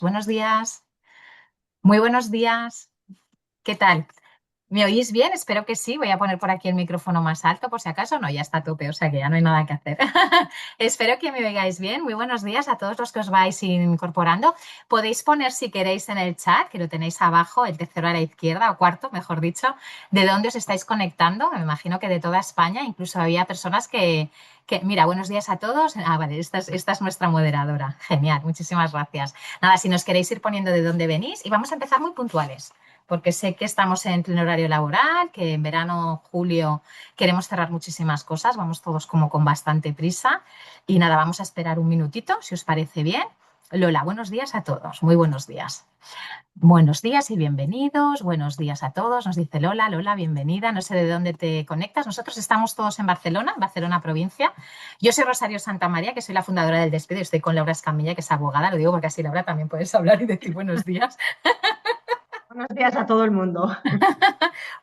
Buenos días, muy buenos días. ¿Qué tal? ¿Me oís bien? Espero que sí. Voy a poner por aquí el micrófono más alto por si acaso. No, ya está a tope, o sea que ya no hay nada que hacer. Espero que me oigáis bien. Muy buenos días a todos los que os vais incorporando. Podéis poner si queréis en el chat, que lo tenéis abajo, el tercero a la izquierda o cuarto, mejor dicho, de dónde os estáis conectando. Me imagino que de toda España. Incluso había personas mira, buenos días a todos. Ah, vale, esta es nuestra moderadora. Genial, muchísimas gracias. Nada, si nos queréis ir poniendo de dónde venís y vamos a empezar muy puntuales porque sé que estamos en pleno horario laboral, que en verano, julio, queremos cerrar muchísimas cosas, vamos todos como con bastante prisa. Y nada, vamos a esperar un minutito, si os parece bien. Lola, buenos días a todos, muy buenos días. Buenos días y bienvenidos, buenos días a todos, nos dice Lola. Lola, bienvenida, no sé de dónde te conectas. Nosotros estamos todos en Barcelona, Barcelona provincia. Yo soy Rosario Santamaría, que soy la fundadora del Despido, y estoy con Laura Escamilla, que es abogada, lo digo porque así Laura también puedes hablar y decir buenos días. Buenos días a todo el mundo.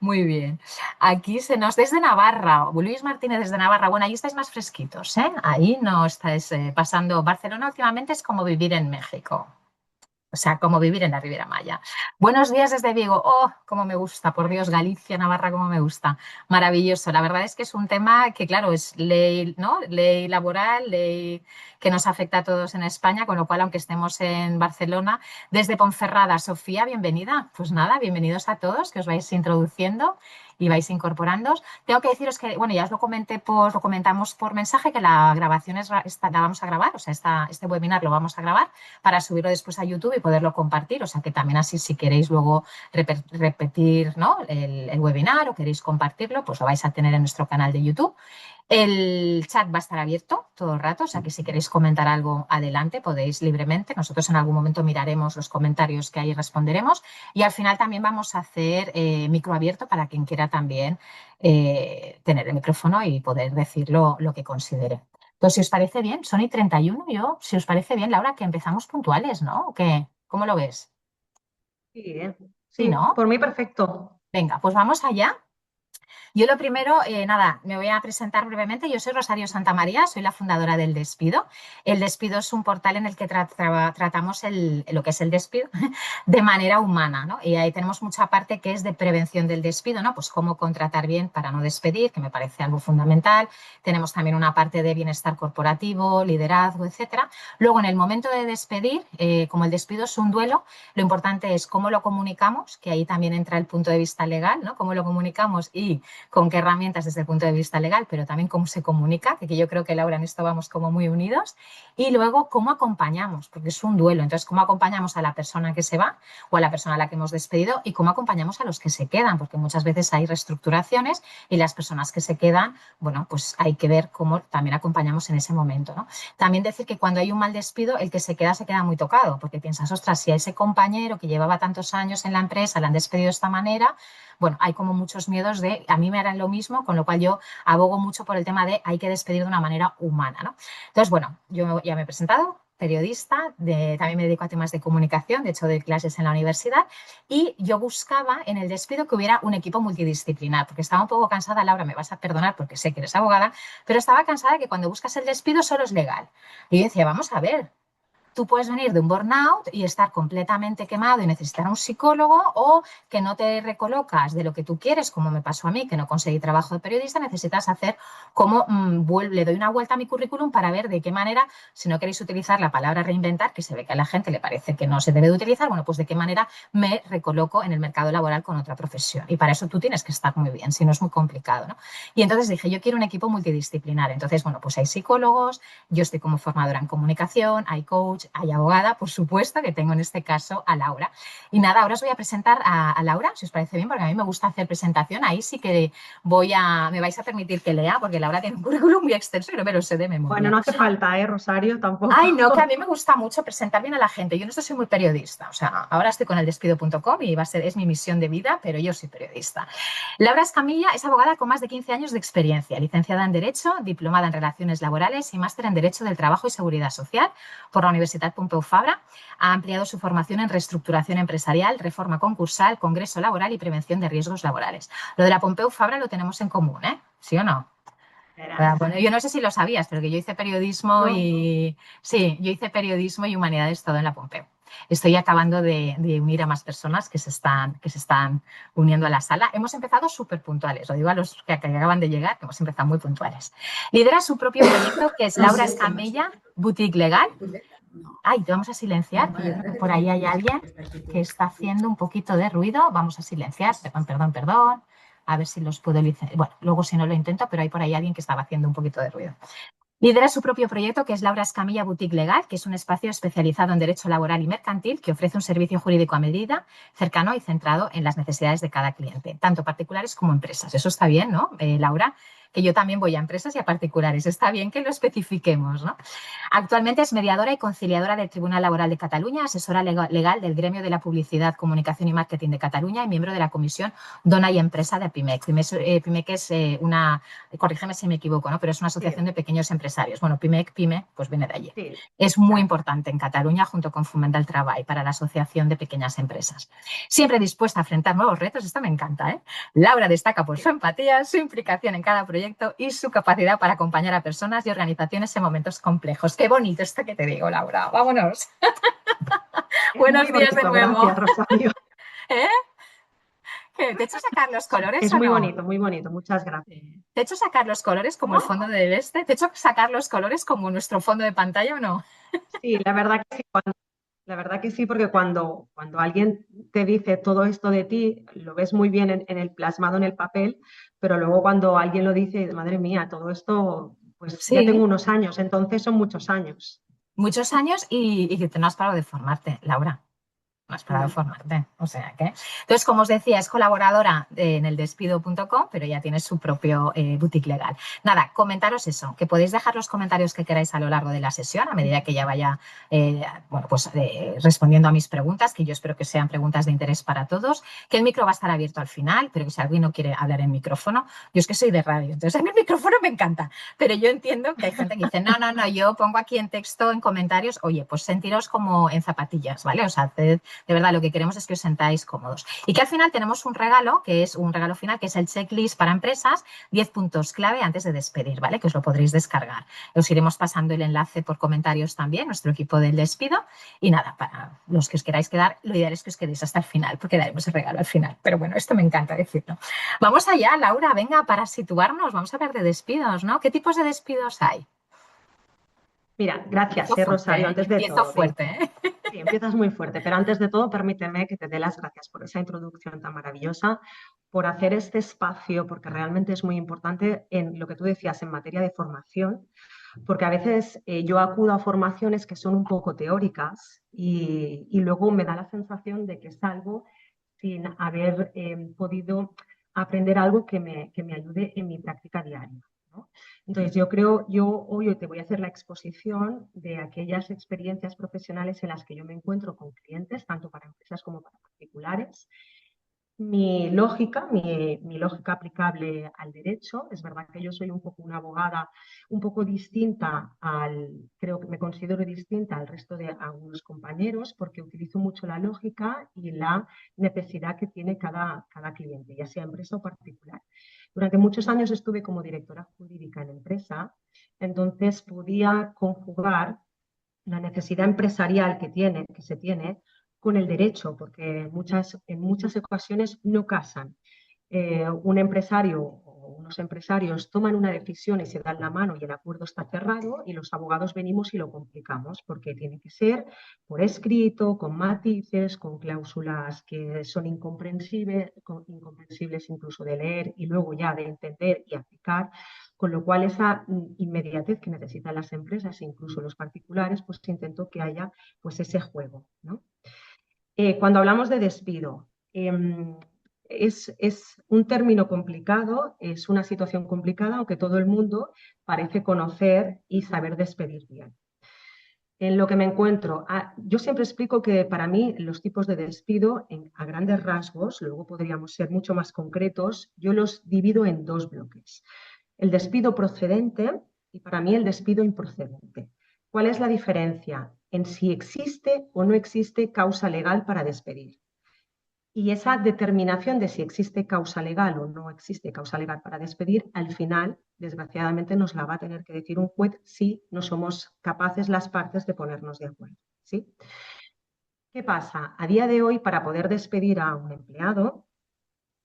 Muy bien. Aquí se nos desde Navarra, Luis Martínez desde Navarra. Bueno, ahí estáis más fresquitos, ¿eh? Ahí no estáis pasando. Barcelona últimamente es como vivir en México. O sea, como vivir en la Riviera Maya. Buenos días desde Vigo. Oh, cómo me gusta, por Dios, Galicia, Navarra, cómo me gusta. Maravilloso. La verdad es que es un tema que, claro, es ley, ¿no? Ley laboral, ley que nos afecta a todos en España, con lo cual, aunque estemos en Barcelona, desde Ponferrada, Sofía, bienvenida. Pues nada, bienvenidos a todos, que os vais introduciendo y vais incorporándoos. Tengo que deciros que, bueno, ya os lo comenté lo comentamos por mensaje, que la grabación la vamos a grabar, o sea, este webinar lo vamos a grabar para subirlo después a YouTube y poderlo compartir. O sea que también así si queréis luego repetir, ¿no? el webinar o queréis compartirlo, pues lo vais a tener en nuestro canal de YouTube. El chat va a estar abierto todo el rato, o sea que si queréis comentar algo adelante podéis libremente. Nosotros en algún momento miraremos los comentarios que hay y responderemos. Y al final también vamos a hacer micro abierto para quien quiera también tener el micrófono y poder decir lo que considere. Pues si os parece bien, son y 31, yo, si os parece bien, Laura, que empezamos puntuales, ¿no? ¿O qué? ¿Cómo lo ves? Sí, Sí, sí, ¿no? por mí perfecto. Venga, pues vamos allá. Yo lo primero, nada, me voy a presentar brevemente. Yo soy Rosario Santamaría, soy la fundadora del Despido. El Despido es un portal en el que tratamos lo que es el despido de manera humana, ¿no? Y ahí tenemos mucha parte que es de prevención del despido, ¿no? Pues cómo contratar bien para no despedir, que me parece algo fundamental. Tenemos también una parte de bienestar corporativo, liderazgo, etcétera. Luego, en el momento de despedir, como el despido es un duelo, lo importante es cómo lo comunicamos, que ahí también entra el punto de vista legal, ¿no? Cómo lo comunicamos y con qué herramientas desde el punto de vista legal, pero también cómo se comunica, que yo creo que Laura en esto vamos como muy unidos, y luego cómo acompañamos, porque es un duelo, entonces cómo acompañamos a la persona que se va o a la persona a la que hemos despedido y cómo acompañamos a los que se quedan, porque muchas veces hay reestructuraciones y las personas que se quedan, bueno, pues hay que ver cómo también acompañamos en ese momento, ¿no? También decir que cuando hay un mal despido, el que se queda muy tocado, porque piensas, ostras, si a ese compañero que llevaba tantos años en la empresa le han despedido de esta manera, bueno, hay como muchos miedos de a mí me harán lo mismo, con lo cual yo abogo mucho por el tema de hay que despedir de una manera humana, ¿no? Entonces, bueno, yo ya me he presentado, periodista, también me dedico a temas de comunicación, de hecho doy clases en la universidad y yo buscaba en el despido que hubiera un equipo multidisciplinar, porque estaba un poco cansada, Laura, me vas a perdonar porque sé que eres abogada, pero estaba cansada de que cuando buscas el despido solo es legal. Y yo decía, vamos a ver, tú puedes venir de un burnout y estar completamente quemado y necesitar a un psicólogo o que no te recolocas de lo que tú quieres, como me pasó a mí, que no conseguí trabajo de periodista, necesitas hacer como le doy una vuelta a mi currículum para ver de qué manera, si no queréis utilizar la palabra reinventar, que se ve que a la gente le parece que no se debe de utilizar, bueno, pues de qué manera me recoloco en el mercado laboral con otra profesión. Y para eso tú tienes que estar muy bien, si no es muy complicado, ¿no? Y entonces dije, yo quiero un equipo multidisciplinar. Entonces, bueno, pues hay psicólogos, yo estoy como formadora en comunicación, hay coach, hay abogada, por supuesto, que tengo en este caso a Laura. Y nada, ahora os voy a presentar a Laura, si os parece bien, porque a mí me gusta hacer presentación. Ahí sí que me vais a permitir que lea, porque Laura tiene un currículum muy extenso y no me lo sé de Bueno, memoria. no hace falta, Rosario? Ay, no, que a Tampoco. mí me gusta mucho presentar bien a la gente. Yo no soy muy periodista, o sea, ahora estoy con el despido.com y es mi misión de vida, pero yo soy periodista. Laura Escamilla es abogada con más de 15 años de experiencia, licenciada en Derecho, diplomada en Relaciones Laborales y máster en Derecho del Trabajo y Seguridad Social por la Universidad Pompeu Fabra. Ha ampliado su formación en reestructuración empresarial, reforma concursal, congreso laboral y prevención de riesgos laborales. Lo de la Pompeu Fabra lo tenemos en común, ¿eh? ¿Sí o no? Verás. Bueno, yo no sé si lo sabías, pero que yo hice periodismo ¿No? y sí, yo hice periodismo y humanidades todo en la Pompeu. Estoy acabando de unir a más personas que se están uniendo a la sala. Hemos empezado súper puntuales, lo digo a los que acaban de llegar, que hemos empezado muy puntuales. Lidera su propio proyecto, que es Laura Escamilla, Boutique Legal. Ay, te vamos a silenciar, que yo creo que por ahí hay alguien que está haciendo un poquito de ruido. Vamos a silenciar, perdón, perdón, perdón. A ver si los puedo licenciar. Bueno, luego si no lo intento, pero hay por ahí alguien que estaba haciendo un poquito de ruido. Lidera su propio proyecto, que es Laura Escamilla Boutique Legal, que es un espacio especializado en derecho laboral y mercantil que ofrece un servicio jurídico a medida, cercano y centrado en las necesidades de cada cliente, tanto particulares como empresas. Eso está bien, ¿no, Laura? Que yo también voy a empresas y a particulares. Está bien que lo especifiquemos, ¿no? Actualmente es mediadora y conciliadora del Tribunal Laboral de Cataluña, asesora legal del Gremio de la Publicidad, Comunicación y Marketing de Cataluña y miembro de la Comisión Dona y Empresa de PIMEC. PIMEC es una, corrígeme si me equivoco, ¿no? Pero es una asociación Sí, de pequeños empresarios. Bueno, PIMEC, PYME, pues viene de allí. sí, Es muy exacto. importante en Cataluña junto con Foment Treball para la Asociación de Pequeñas Empresas. Siempre dispuesta a enfrentar nuevos retos, esto me encanta, ¿eh? Laura destaca por su Sí. empatía, su implicación en cada proyecto y su capacidad para acompañar a personas y organizaciones en momentos complejos. Qué bonito esto que te digo, Laura. Vámonos. Es Buenos muy días de bonito, nuevo. gracias, Rosario. ¿Eh? ¿Qué? ¿Te he hecho sacar los colores Es o no? muy bonito, muchas gracias. ¿Te he hecho sacar los colores como el ¿Cómo? fondo del este? ¿Te he hecho sacar los colores como nuestro fondo de pantalla o no? Sí, la verdad que sí, la verdad que sí, porque cuando alguien te dice todo esto de ti, lo ves muy bien en el plasmado en el papel, pero luego cuando alguien lo dice, madre mía, todo esto, pues ya tengo Sí, unos años, entonces son muchos años. muchos años y que te no has parado de formarte, Laura. No has parado de Mm. formarte. O sea que. Entonces, como os decía, es colaboradora en el despido.com, pero ya tiene su propio boutique legal. Nada, comentaros eso, que podéis dejar los comentarios que queráis a lo largo de la sesión, a medida que ella vaya bueno, pues, respondiendo a mis preguntas, que yo espero que sean preguntas de interés para todos, que el micro va a estar abierto al final, pero que si alguien no quiere hablar en micrófono, yo es que soy de radio, entonces a mí el micrófono me encanta, pero yo entiendo que hay gente que dice, no, no, no, yo pongo aquí en texto, en comentarios, oye, pues sentiros como en zapatillas, ¿vale? O sea, haced de verdad, lo que queremos es que os sentáis cómodos. Y que al final tenemos un regalo, que es un regalo final, que es el checklist para empresas, 10 puntos clave antes de despedir, ¿vale? Que os lo podréis descargar. Os iremos pasando el enlace por comentarios también, nuestro equipo del despido. Y nada, para los que os queráis quedar, lo ideal es que os quedéis hasta el final, porque daremos el regalo al final. Pero bueno, esto me encanta decirlo. Vamos allá, Laura, venga, para situarnos, vamos a hablar de despidos, ¿no? ¿Qué tipos de despidos hay? Mira, Empiezo gracias, fuerte, Rosario, ¿eh? antes de Empiezo todo. Venga. fuerte, ¿eh? Sí, empiezas muy fuerte, pero antes de todo, permíteme que te dé las gracias por esa introducción tan maravillosa, por hacer este espacio, porque realmente es muy importante en lo que tú decías en materia de formación, porque a veces yo acudo a formaciones que son un poco teóricas y luego me da la sensación de que salgo sin haber podido aprender algo que me ayude en mi práctica diaria, ¿no? Entonces, yo hoy te voy a hacer la exposición de aquellas experiencias profesionales en las que yo me encuentro con clientes, tanto para empresas como para particulares, mi lógica aplicable al derecho. Es verdad que yo soy un poco una abogada un poco distinta creo que me considero distinta al resto de algunos compañeros porque utilizo mucho la lógica y la necesidad que tiene cada cliente, ya sea empresa o particular. Durante muchos años estuve como directora jurídica en empresa, entonces podía conjugar la necesidad empresarial que se tiene con el derecho, porque en muchas ocasiones no casan. Un empresario o unos empresarios toman una decisión y se dan la mano y el acuerdo está cerrado y los abogados venimos y lo complicamos porque tiene que ser por escrito, con matices, con cláusulas que son incomprensibles incluso de leer y luego ya de entender y aplicar, con lo cual esa inmediatez que necesitan las empresas e incluso los particulares, pues intento que haya pues ese juego, ¿no? Cuando hablamos de despido, es un término complicado, es una situación complicada, aunque todo el mundo parece conocer y saber despedir bien. En lo que me encuentro, yo siempre explico que para mí los tipos de despido, a grandes rasgos, luego podríamos ser mucho más concretos, yo los divido en dos bloques. El despido procedente y para mí el despido improcedente. ¿Cuál es la diferencia en si existe o no existe causa legal para despedir? Y esa determinación de si existe causa legal o no existe causa legal para despedir, al final, desgraciadamente, nos la va a tener que decir un juez si no somos capaces las partes de ponernos de acuerdo. ¿Sí? ¿Qué pasa? A día de hoy, para poder despedir a un empleado,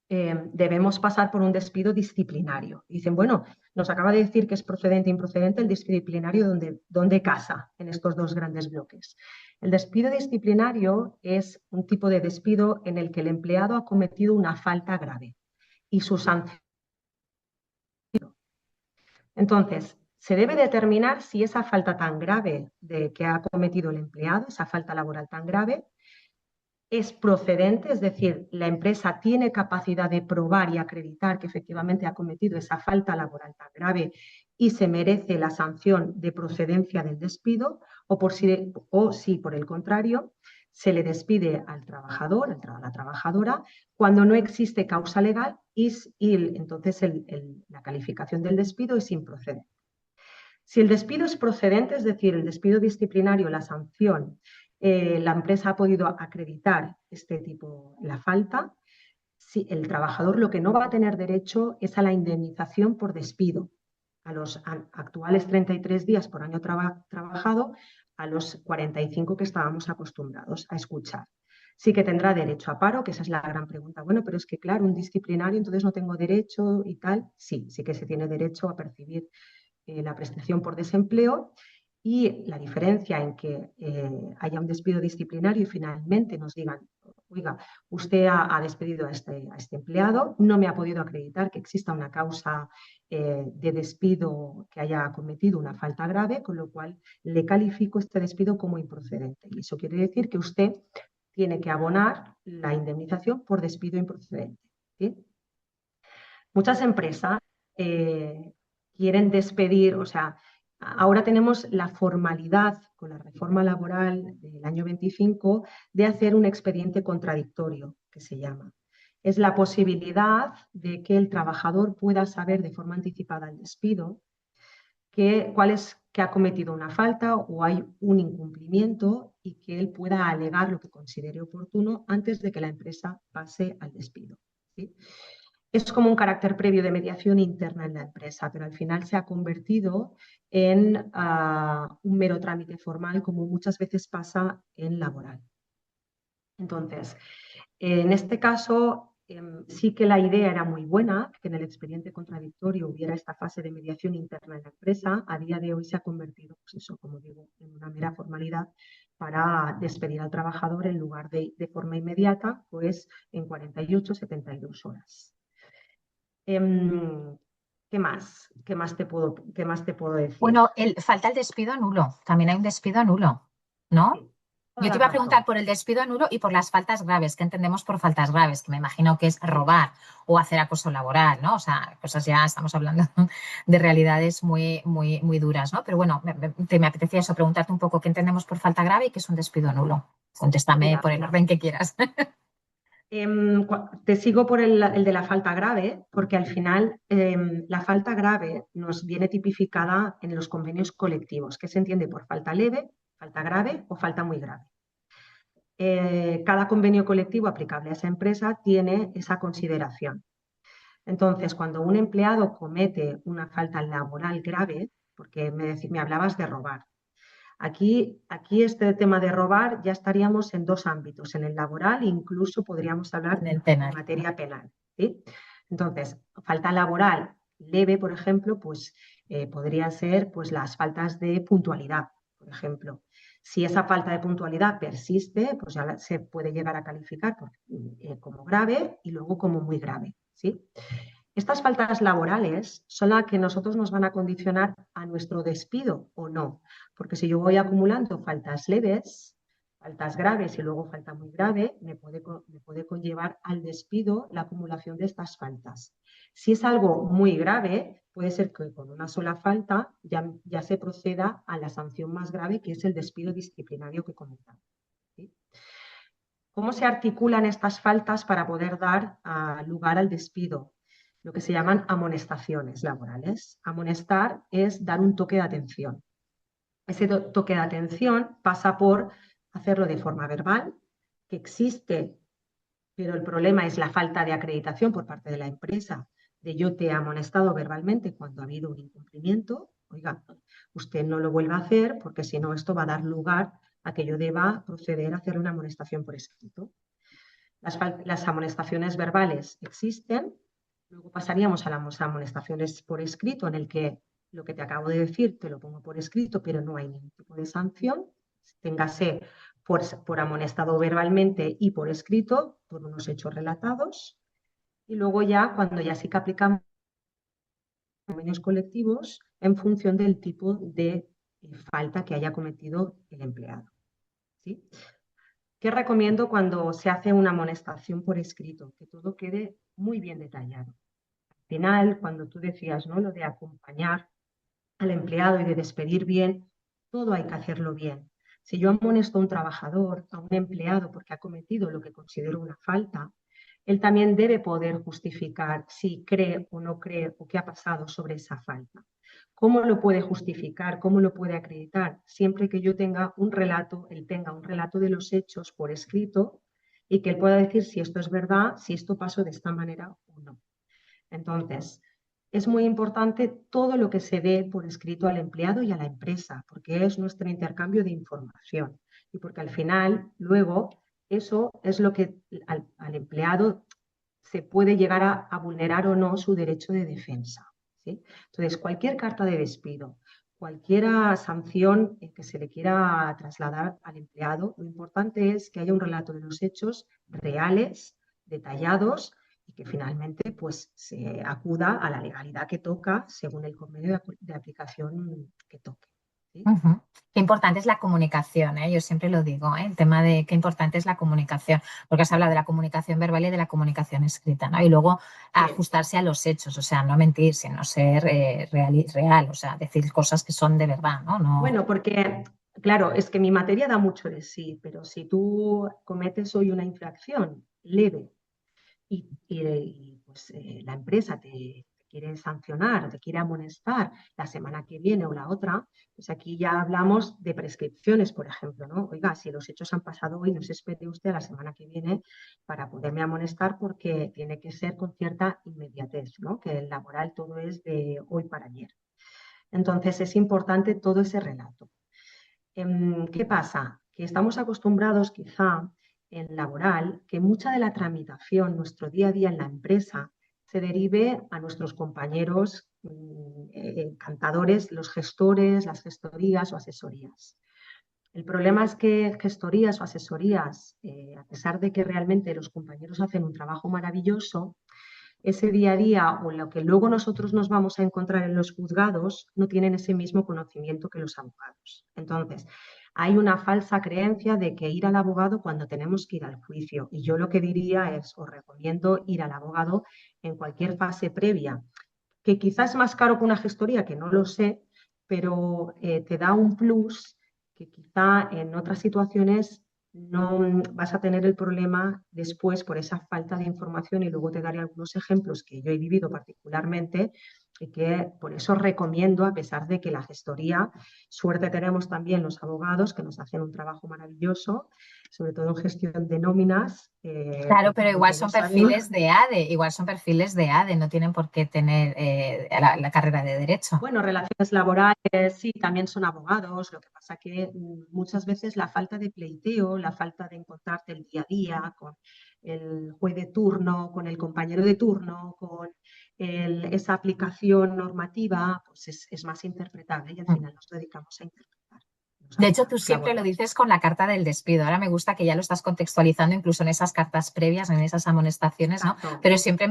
debemos pasar por un despido disciplinario. Dicen, bueno, nos acaba de decir que es procedente e improcedente el disciplinario donde casa en estos dos grandes bloques. El despido disciplinario es un tipo de despido en el que el empleado ha cometido una falta grave y su sanción. Entonces, se debe determinar si esa falta tan grave de que ha cometido el empleado, esa falta laboral tan grave, es procedente, es decir, la empresa tiene capacidad de probar y acreditar que efectivamente ha cometido esa falta laboral tan grave y se merece la sanción de procedencia del despido, o si por el contrario se le despide al trabajador, a la trabajadora, cuando no existe causa legal y entonces la calificación del despido es improcedente. Si el despido es procedente, es decir, el despido disciplinario, la sanción, la empresa ha podido acreditar este tipo, la falta, si el trabajador lo que no va a tener derecho es a la indemnización por despido, a los actuales 33 días por año trabajado, a los 45 que estábamos acostumbrados a escuchar. Sí que tendrá derecho a paro, que esa es la gran pregunta. Bueno, pero es que claro, un disciplinario, entonces no tengo derecho y tal. Sí, sí que se tiene derecho a percibir la prestación por desempleo, y la diferencia en que haya un despido disciplinario y finalmente nos digan, oiga, usted ha despedido a este empleado, no me ha podido acreditar que exista una causa de despido que haya cometido una falta grave, con lo cual le califico este despido como improcedente. Y eso quiere decir que usted tiene que abonar la indemnización por despido improcedente. ¿Sí? Muchas empresas quieren despedir, o sea, ahora tenemos la formalidad con la reforma laboral del año 25 de hacer un expediente contradictorio, que se llama. Es la posibilidad de que el trabajador pueda saber de forma anticipada el despido que ha cometido una falta o hay un incumplimiento y que él pueda alegar lo que considere oportuno antes de que la empresa pase al despido. ¿Sí? Es como un carácter previo de mediación interna en la empresa, pero al final se ha convertido en un mero trámite formal, como muchas veces pasa en laboral. Entonces, en este caso, sí que la idea era muy buena, que en el expediente contradictorio hubiera esta fase de mediación interna en la empresa. A día de hoy se ha convertido, pues eso, como digo, en una mera formalidad para despedir al trabajador en lugar de forma inmediata, pues en 48, 72 horas. ¿Qué más? ¿Qué más te puedo decir? Bueno, falta el despido nulo. También hay un despido nulo, ¿no? Sí, toda Yo te la iba a preguntar razón. por el despido nulo y por las faltas graves. ¿Qué entendemos por faltas graves? Que me imagino que es Sí. robar o hacer acoso laboral, ¿no? O sea, cosas ya estamos hablando de realidades muy, muy, muy duras, ¿no? Pero bueno, me apetecía eso, preguntarte un poco qué entendemos por falta grave y qué es un despido nulo. Contéstame Mira, por el orden que quieras. te sigo por el de la falta grave, porque al final la falta grave nos viene tipificada en los convenios colectivos, que se entiende por falta leve, falta grave o falta muy grave. Cada convenio colectivo aplicable a esa empresa tiene esa consideración. Entonces, cuando un empleado comete una falta laboral grave, porque me hablabas de robar, aquí este tema de robar ya estaríamos en dos ámbitos, en el laboral, incluso podríamos hablar En el en penal. materia penal. ¿Sí? Entonces, falta laboral leve, por ejemplo, pues podría ser pues, las faltas de puntualidad, por ejemplo. Si esa falta de puntualidad persiste, pues ya se puede llegar a calificar como grave y luego como muy grave. ¿Sí? Estas faltas laborales son las que nosotros nos van a condicionar a nuestro despido o no, porque si yo voy acumulando faltas leves, faltas graves y luego falta muy grave, me puede conllevar al despido la acumulación de estas faltas. Si es algo muy grave, puede ser que con una sola falta ya se proceda a la sanción más grave, que es el despido disciplinario que comentamos. ¿Sí? ¿Cómo se articulan estas faltas para poder dar lugar al despido? Lo que se llaman amonestaciones laborales. Amonestar es dar un toque de atención. Ese toque de atención pasa por hacerlo de forma verbal, que existe pero el problema es la falta de acreditación por parte de la empresa, de yo te he amonestado verbalmente cuando ha habido un incumplimiento, oiga, usted no lo vuelva a hacer porque si no esto va a dar lugar a que yo deba proceder a hacer una amonestación por escrito. Las amonestaciones verbales existen, luego pasaríamos a las amonestaciones por escrito, en el que lo que te acabo de decir te lo pongo por escrito, pero no hay ningún tipo de sanción. Téngase por amonestado verbalmente y por escrito, por unos hechos relatados. Y luego ya, cuando ya sí que aplicamos convenios colectivos en función del tipo de falta que haya cometido el empleado. ¿Sí? ¿Qué recomiendo cuando se hace una amonestación por escrito? Que todo quede muy bien detallado. Al final, cuando tú decías, ¿no?, lo de acompañar al empleado y de despedir bien, todo hay que hacerlo bien. Si yo amonesto a un trabajador, a un empleado, porque ha cometido lo que considero una falta, él también debe poder justificar si cree o no cree o qué ha pasado sobre esa falta. ¿Cómo lo puede justificar? ¿Cómo lo puede acreditar? Siempre que yo tenga un relato, él tenga un relato de los hechos por escrito y que él pueda decir si esto es verdad, si esto pasó de esta manera o no. Entonces, es muy importante todo lo que se dé por escrito al empleado y a la empresa, porque es nuestro intercambio de información y porque al final, luego, eso es lo que al empleado se puede llegar a vulnerar o no su derecho de defensa. ¿Sí? Entonces, cualquier carta de despido, cualquier sanción que se le quiera trasladar al empleado, lo importante es que haya un relato de los hechos reales, detallados, y que finalmente pues, se acuda a la legalidad que toca según el convenio de aplicación que toque. ¿Sí? Ujú. Qué importante es la comunicación, ¿eh? Yo siempre lo digo, ¿eh? El tema de qué importante es la comunicación, porque has hablado de la comunicación verbal y de la comunicación escrita, ¿no? Y luego Sí. ajustarse a los hechos, o sea, no mentir, sino ser real, o sea, decir cosas que son de verdad, ¿no? No. Bueno, porque, claro, es que mi materia da mucho de sí, pero si tú cometes hoy una infracción leve pues, la empresa te quiere sancionar, te quiere amonestar la semana que viene o la otra, pues aquí ya hablamos de prescripciones, por ejemplo, ¿no? Oiga, si los hechos han pasado hoy, no se espere usted a la semana que viene para poderme amonestar porque tiene que ser con cierta inmediatez, ¿no? Que el laboral todo es de hoy para ayer. Entonces es importante todo ese relato. ¿Qué pasa? Que estamos acostumbrados quizá en laboral que mucha de la tramitación, nuestro día a día en la empresa, se derive a nuestros compañeros cantadores, los gestores, las gestorías o asesorías. El problema es que gestorías o asesorías, a pesar de que realmente los compañeros hacen un trabajo maravilloso, ese día a día o lo que luego nosotros nos vamos a encontrar en los juzgados no tienen ese mismo conocimiento que los abogados. Entonces, hay una falsa creencia de que ir al abogado cuando tenemos que ir al juicio. Y yo lo que diría es, os recomiendo ir al abogado en cualquier fase previa, que quizás es más caro que una gestoría, que no lo sé, pero te da un plus que quizá en otras situaciones no vas a tener el problema después por esa falta de información y luego te daré algunos ejemplos que yo he vivido particularmente y que por eso recomiendo, a pesar de que la gestoría, suerte tenemos también los abogados que nos hacen un trabajo maravilloso, sobre todo en gestión de nóminas, Claro, pero igual porque son ellos saben. perfiles de ADE, igual son perfiles de ADE, no tienen por qué tener la carrera de Derecho. Bueno, relaciones laborales, sí, también son abogados. Lo que pasa que muchas veces la falta de pleiteo, la falta de encontrarte el día a día con el juez de turno, con el compañero de turno, con esa aplicación normativa, pues es más interpretable y al final nos dedicamos a interpretar los De hecho, tú abogados siempre lo laborales. dices con la carta del despido. Ahora me gusta que ya lo estás contextualizando incluso en esas cartas previas, en esas amonestaciones, ¿no? Exacto. Pero siempre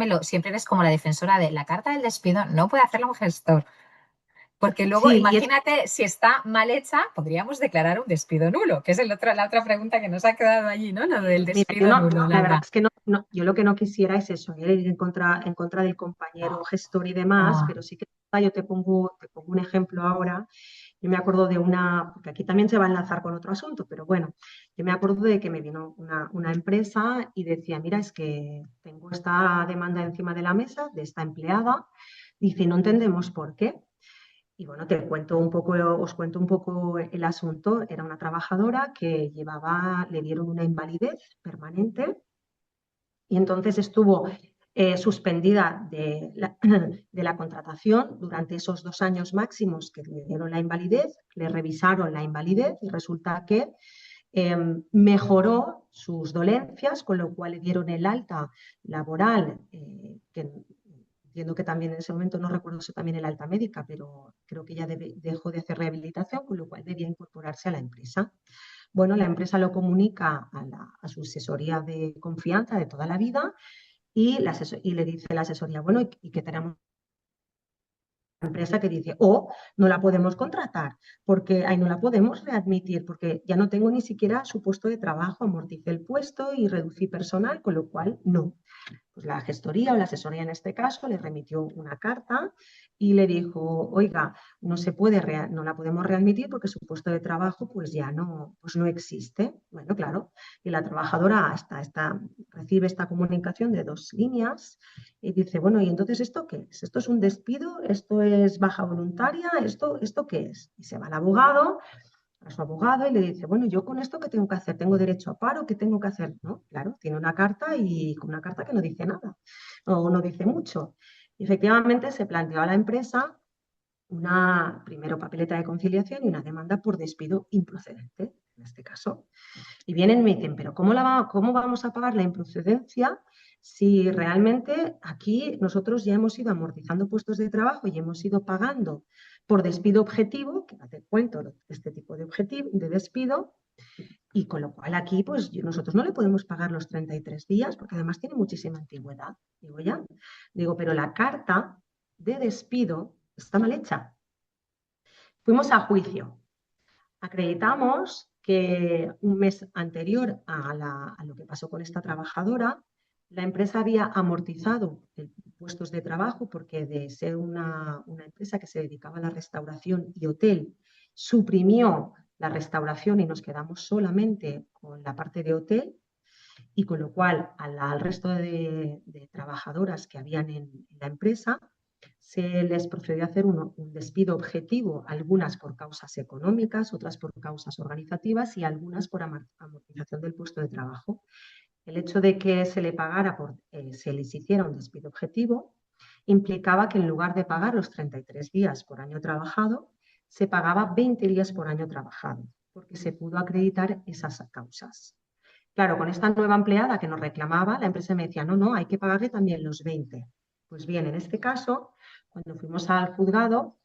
eres como la defensora de la carta del despido, no puede hacerla un gestor. Porque luego, Sí, y es imagínate, si está mal hecha, podríamos declarar un despido nulo, que es la otra pregunta que nos ha quedado allí, ¿no? Lo del mira, yo despido no, nulo, la verdad Laura. es que yo lo que no quisiera es eso, ir en contra del compañero gestor y demás, No. pero sí que yo te pongo un ejemplo ahora. Yo me acuerdo de una, porque aquí también se va a enlazar con otro asunto, pero bueno, yo me acuerdo de que me vino una empresa y decía, mira, es que tengo esta demanda encima de la mesa de esta empleada, dice, no entendemos por qué. Y bueno, os cuento un poco el asunto. Era una trabajadora que le dieron una invalidez permanente y entonces estuvo suspendida de la contratación durante esos 2 años máximos que le dieron la invalidez, le revisaron la invalidez y resulta que mejoró sus dolencias, con lo cual le dieron el alta laboral, que entiendo que también en ese momento, no recuerdo si también el alta médica, pero creo que ya dejó de hacer rehabilitación, con lo cual debía incorporarse a la empresa. Bueno, la empresa lo comunica a su asesoría de confianza de toda la vida y le dice la asesoría, bueno, ¿y qué tenemos? Empresa que dice, no la podemos contratar, porque ahí no la podemos readmitir, porque ya no tengo ni siquiera su puesto de trabajo, amorticé el puesto y reducí personal, con lo cual no. Pues la gestoría o la asesoría en este caso le remitió una carta y le dijo, oiga, no se puede, no la podemos readmitir porque su puesto de trabajo pues ya no, pues no existe. Bueno, claro, y la trabajadora recibe esta comunicación de 2 líneas y dice, bueno, ¿y entonces esto qué es? ¿Esto es un despido? ¿Esto es baja voluntaria? ¿Esto qué es? Y se va al abogado, a su abogado, y le dice, bueno, ¿yo con esto qué tengo que hacer? ¿Tengo derecho a paro? ¿Qué tengo que hacer? No, claro, tiene una carta y con una carta que no dice nada o no dice mucho. Y efectivamente se planteó a la empresa una, primero, papeleta de conciliación y una demanda por despido improcedente, en este caso. Y vienen y me dicen, pero ¿cómo vamos a pagar la improcedencia si realmente aquí nosotros ya hemos ido amortizando puestos de trabajo y hemos ido pagando por despido objetivo, que no te cuento este tipo de despido, y con lo cual aquí pues nosotros no le podemos pagar los 33 días porque además tiene muchísima antigüedad. Digo, ya, digo, pero la carta de despido está mal hecha. Fuimos a juicio. Acreditamos que un mes anterior a lo que pasó con esta trabajadora, la empresa había amortizado puestos de trabajo porque de ser una empresa que se dedicaba a la restauración y hotel, suprimió la restauración y nos quedamos solamente con la parte de hotel y con lo cual al resto de trabajadoras que habían en la empresa se les procedió a hacer un despido objetivo, algunas por causas económicas, otras por causas organizativas y algunas por amortización del puesto de trabajo. El hecho de que se le pagara, se les hiciera un despido objetivo, implicaba que en lugar de pagar los 33 días por año trabajado, se pagaba 20 días por año trabajado, porque se pudo acreditar esas causas. Claro, con esta nueva empleada que nos reclamaba, la empresa me decía, no, hay que pagarle también los 20. Pues bien, en este caso, cuando fuimos al juzgado,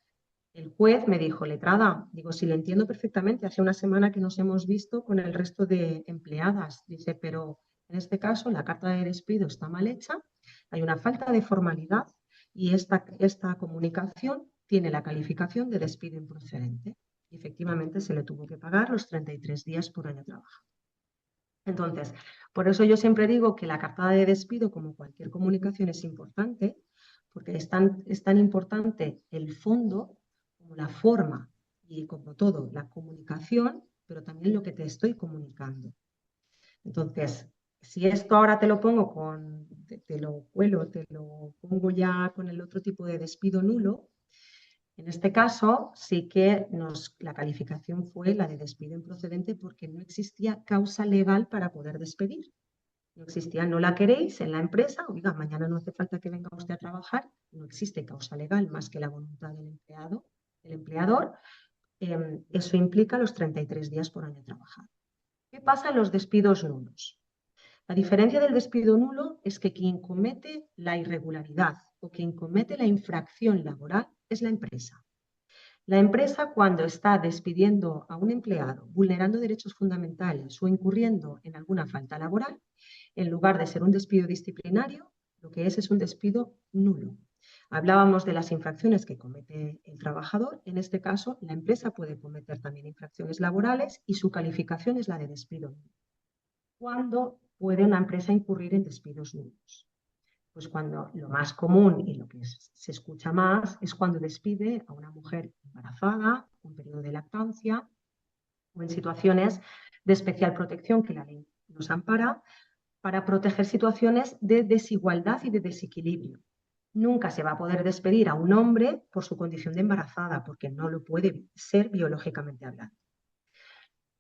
el juez me dijo, letrada, digo, sí, le entiendo perfectamente, hace una semana que nos hemos visto con el resto de empleadas. Dice, pero en este caso la carta de despido está mal hecha, hay una falta de formalidad y esta comunicación tiene la calificación de despido improcedente. Y efectivamente se le tuvo que pagar los 33 días por año trabajado. Entonces, por eso yo siempre digo que la carta de despido, como cualquier comunicación, es importante, porque es tan importante el fondo como la forma y como todo, la comunicación, pero también lo que te estoy comunicando. Entonces, si esto ahora te lo pongo te lo cuelo, te lo pongo ya con el otro tipo de despido nulo, en este caso, sí que la calificación fue la de despido improcedente porque no existía causa legal para poder despedir. No existía, no la queréis en la empresa, oiga, mañana no hace falta que venga usted a trabajar, no existe causa legal más que la voluntad del empleado, del empleador. Eso implica los 33 días por año trabajado. ¿Qué pasa en los despidos nulos? La diferencia del despido nulo es que quien comete la irregularidad o quien comete la infracción laboral es la empresa. La empresa, cuando está despidiendo a un empleado, vulnerando derechos fundamentales o incurriendo en alguna falta laboral, en lugar de ser un despido disciplinario, lo que es un despido nulo. Hablábamos de las infracciones que comete el trabajador. En este caso, la empresa puede cometer también infracciones laborales y su calificación es la de despido nulo. ¿Cuándo puede una empresa incurrir en despidos nulos? Pues cuando lo más común y lo que se escucha más es cuando despide a una mujer embarazada, en periodo de lactancia o en situaciones de especial protección que la ley nos ampara para proteger situaciones de desigualdad y de desequilibrio. Nunca se va a poder despedir a un hombre por su condición de embarazada porque no lo puede ser biológicamente hablando.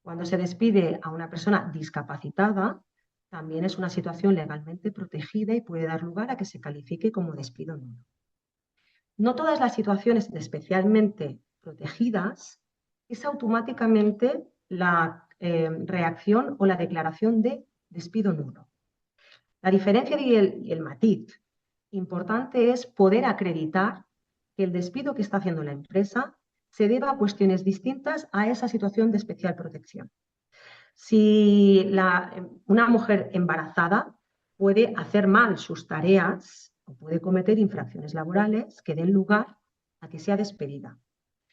Cuando se despide a una persona discapacitada, también es una situación legalmente protegida y puede dar lugar a que se califique como despido nulo. No todas las situaciones especialmente protegidas es automáticamente la reacción o la declaración de despido nulo. La diferencia y el matiz importante es poder acreditar que el despido que está haciendo la empresa se deba a cuestiones distintas a esa situación de especial protección. Si una mujer embarazada puede hacer mal sus tareas o puede cometer infracciones laborales que den lugar a que sea despedida.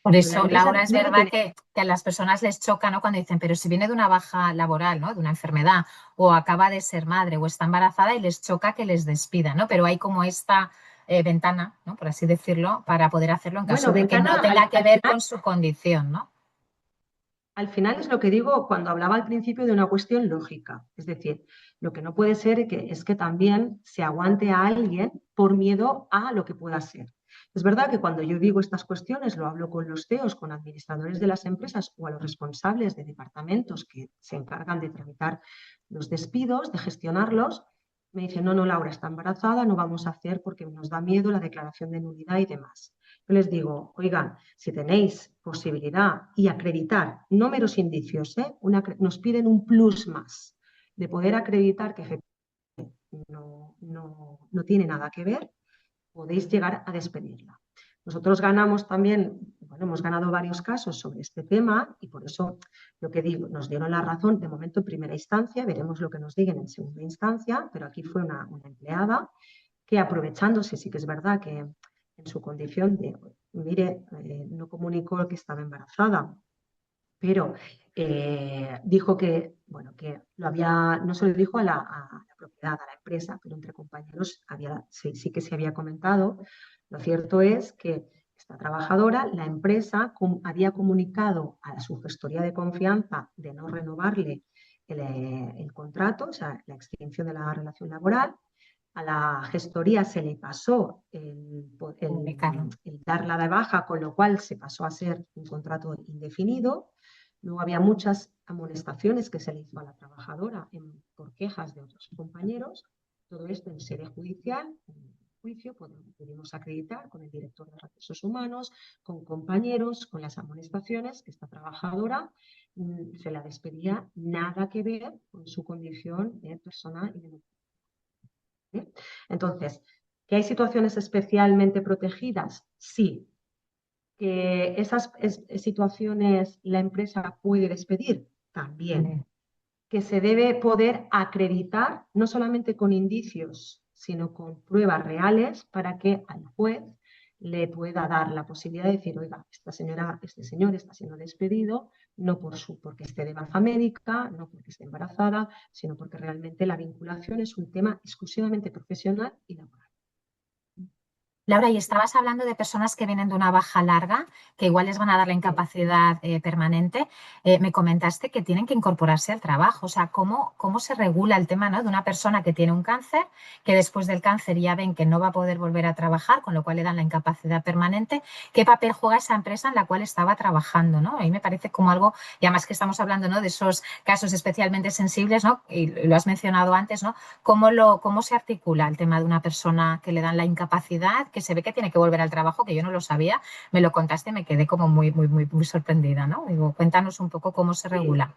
Por Pero la eso, empresa Laura, es debe verdad tener, que a las personas les choca, ¿no? Cuando dicen, pero si viene de una baja laboral, ¿no? De una enfermedad, o acaba de ser madre, o está embarazada y les choca que les despidan, ¿no? Pero hay como esta ventana, ¿no? Por así decirlo, para poder hacerlo en caso bueno, de que no ventana, tenga que ver con su condición, ¿no? al final es lo que digo cuando hablaba al principio de una cuestión lógica. Es decir, lo que no puede ser es que también se aguante a alguien por miedo a lo que pueda ser. Es verdad que cuando yo digo estas cuestiones lo hablo con los CEOs, con administradores de las empresas o a los responsables de departamentos que se encargan de tramitar los despidos, de gestionarlos. Me dicen, no, no, Laura está embarazada, no vamos a hacer porque nos da miedo la declaración de nulidad y demás. Yo les digo, oigan, si tenéis posibilidad y acreditar, no meros indicios, nos piden un plus más de poder acreditar que efectivamente no tiene nada que ver, podéis llegar a despedirla. Nosotros ganamos también, bueno, hemos ganado varios casos sobre este tema y por eso lo que digo, nos dieron la razón de momento en primera instancia, veremos lo que nos digan en segunda instancia, pero aquí fue una empleada que aprovechándose, sí que es verdad que en su condición de, mire, no comunicó que estaba embarazada, pero dijo que, bueno, que lo había, no se lo dijo a la propiedad, a la empresa, pero entre compañeros sí que se había comentado. Lo cierto es que esta trabajadora, la empresa había comunicado a su gestoría de confianza de no renovarle el contrato, o sea, la extinción de la relación laboral. A la gestoría se le pasó Comunicarlo. el darla de baja, con lo cual se pasó a ser un contrato indefinido. Luego había muchas amonestaciones que se le hizo a la trabajadora por quejas de otros compañeros. Todo esto en sede judicial, en juicio, pudimos acreditar con el director de recursos humanos, con compañeros, con las amonestaciones, que esta trabajadora se la despedía nada que ver con su condición personal y de. Entonces, ¿que hay situaciones especialmente protegidas? Sí. ¿Que esas situaciones la empresa puede despedir? También. Que se debe poder acreditar no solamente con indicios, sino con pruebas reales para que al juez le pueda dar la posibilidad de decir, oiga, esta señora, este señor está siendo despedido no porque esté de baja médica, no porque esté embarazada, sino porque realmente la vinculación es un tema exclusivamente profesional y laboral. Laura, y estabas hablando de personas que vienen de una baja larga, que igual les van a dar la Sí. incapacidad permanente. Me comentaste que tienen que incorporarse al trabajo. O sea, ¿cómo se regula el tema, ¿no? De una persona que tiene un cáncer, que después del cáncer ya ven que no va a poder volver a trabajar, con lo cual le dan la incapacidad permanente? ¿Qué papel juega esa empresa en la cual estaba trabajando, ¿no? A mí me parece como algo, y además que estamos hablando, ¿no? De esos casos especialmente sensibles, ¿no? Y lo has mencionado antes, ¿no? ¿Cómo se articula el tema de una persona que le dan la incapacidad, que se ve que tiene que volver al trabajo, que yo no lo sabía, me lo contaste y me quedé como muy sorprendida, ¿no? Digo, cuéntanos un poco cómo se Sí, regula.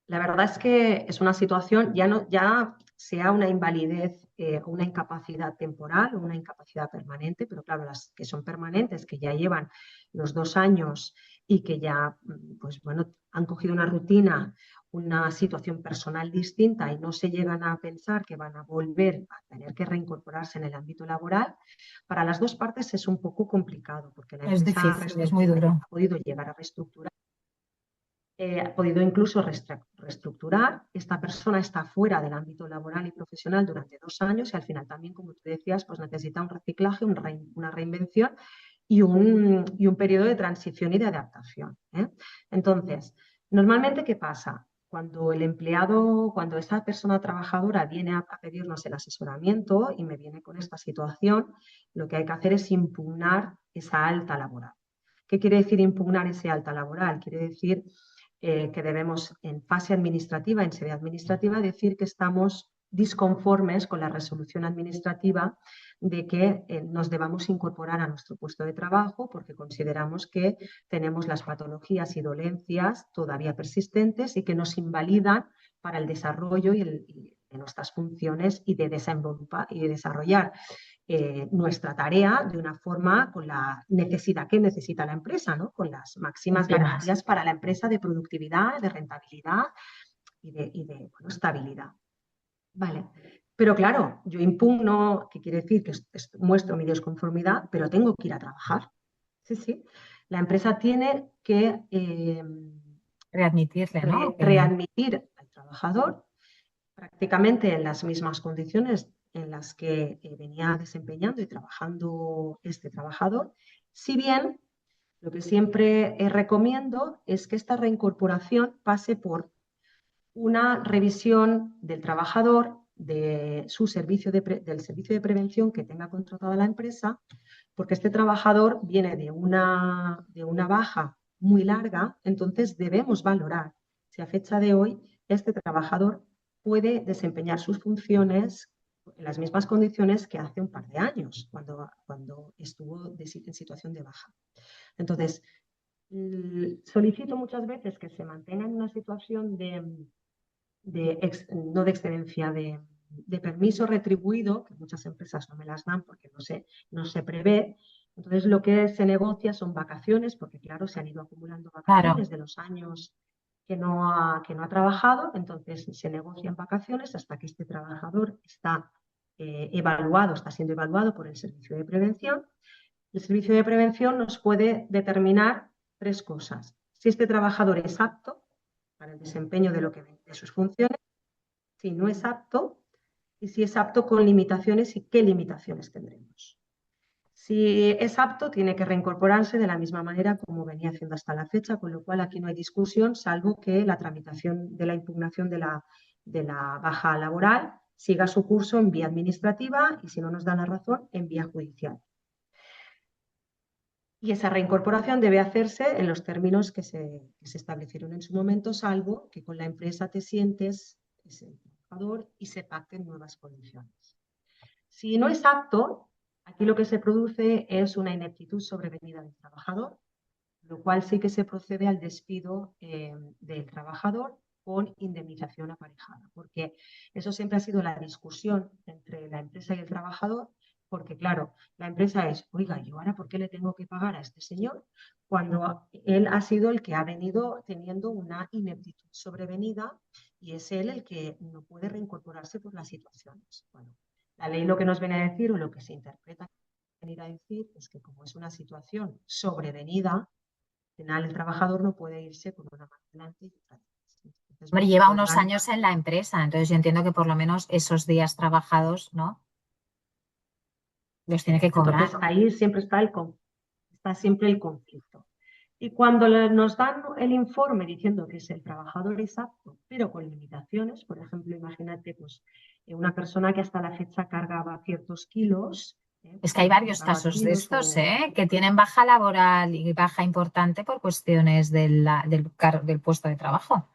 la verdad es que es una situación, ya sea una invalidez o una incapacidad temporal o una incapacidad permanente, pero claro, las que son permanentes, que ya llevan los 2 años y que ya, pues bueno, han cogido una rutina, una situación personal distinta y no se llegan a pensar que van a volver a tener que reincorporarse en el ámbito laboral, para las dos partes es un poco complicado porque la Es empresa difícil, es muy duro. ha podido llegar a reestructurar, ha podido incluso reestructurar. Esta persona está fuera del ámbito laboral y profesional durante 2 años y al final también, como tú decías, pues necesita un reciclaje, una reinvención y un periodo de transición y de adaptación. Entonces, normalmente, ¿qué pasa? Cuando el empleado, cuando esta persona trabajadora viene a pedirnos el asesoramiento y me viene con esta situación, lo que hay que hacer es impugnar esa alta laboral. ¿Qué quiere decir impugnar ese alta laboral? Quiere decir que debemos en fase administrativa, en sede administrativa, decir que estamos disconformes con la resolución administrativa de que nos debamos incorporar a nuestro puesto de trabajo porque consideramos que tenemos las patologías y dolencias todavía persistentes y que nos invalidan para el desarrollo de nuestras funciones y de desarrollar nuestra tarea de una forma con la necesidad que necesita la empresa, ¿no? Con las máximas garantías para la empresa de productividad, de rentabilidad y de bueno, estabilidad. Vale. Pero claro, yo impugno, que quiere decir que muestro mi desconformidad, pero tengo que ir a trabajar. Sí, sí. La empresa tiene que Readmitirle, ¿no? readmitir al trabajador prácticamente en las mismas condiciones en las que venía desempeñando y trabajando este trabajador, si bien lo que siempre recomiendo es que esta reincorporación pase por una revisión del trabajador, de su del servicio de prevención que tenga contratada la empresa, porque este trabajador viene de una baja muy larga, entonces debemos valorar si a fecha de hoy este trabajador puede desempeñar sus funciones en las mismas condiciones que hace un par de años, cuando estuvo en situación de baja. Entonces, solicito muchas veces que se mantenga en una situación no de excedencia, de permiso retribuido, que muchas empresas no me las dan porque no se prevé. Entonces, lo que se negocia son vacaciones, porque claro, se han ido acumulando vacaciones de los años que no ha trabajado, entonces se negocian vacaciones hasta que este trabajador está está siendo evaluado por el servicio de prevención. El servicio de prevención nos puede determinar tres cosas: si este trabajador es apto para el desempeño de sus funciones, si no es apto y si es apto con limitaciones y qué limitaciones tendremos. Si es apto, tiene que reincorporarse de la misma manera como venía haciendo hasta la fecha, con lo cual aquí no hay discusión, salvo que la tramitación de la impugnación de la baja laboral siga su curso en vía administrativa y, si no nos dan la razón, en vía judicial. Y esa reincorporación debe hacerse en los términos que se establecieron en su momento, salvo que con la empresa te sientes ese trabajador y se pacten nuevas condiciones. Si no es apto, aquí lo que se produce es una ineptitud sobrevenida del trabajador, lo cual sí que se procede al despido del trabajador con indemnización aparejada, porque eso siempre ha sido la discusión entre la empresa y el trabajador, porque claro, la empresa es, oiga, ¿yo ahora por qué le tengo que pagar a este señor cuando él ha sido el que ha venido teniendo una ineptitud sobrevenida y es él el que no puede reincorporarse por las situaciones? Bueno, la ley lo que nos viene a decir, o lo que se interpreta venir a decir, es que como es una situación sobrevenida, al final el trabajador no puede irse con una mano delante y otra atrás. Entonces, Hombre, bueno, lleva unos años en la empresa, entonces yo entiendo que por lo menos esos días trabajados, ¿no? Los tiene que cobrar. entonces ahí siempre está siempre el conflicto. Y cuando nos dan el informe diciendo que es el trabajador es apto, pero con limitaciones, por ejemplo, imagínate pues, una persona que hasta la fecha cargaba ciertos kilos, Es que hay varios cargaba casos de kilos estos, ¿eh? Que tienen baja laboral y baja importante por cuestiones del puesto de trabajo.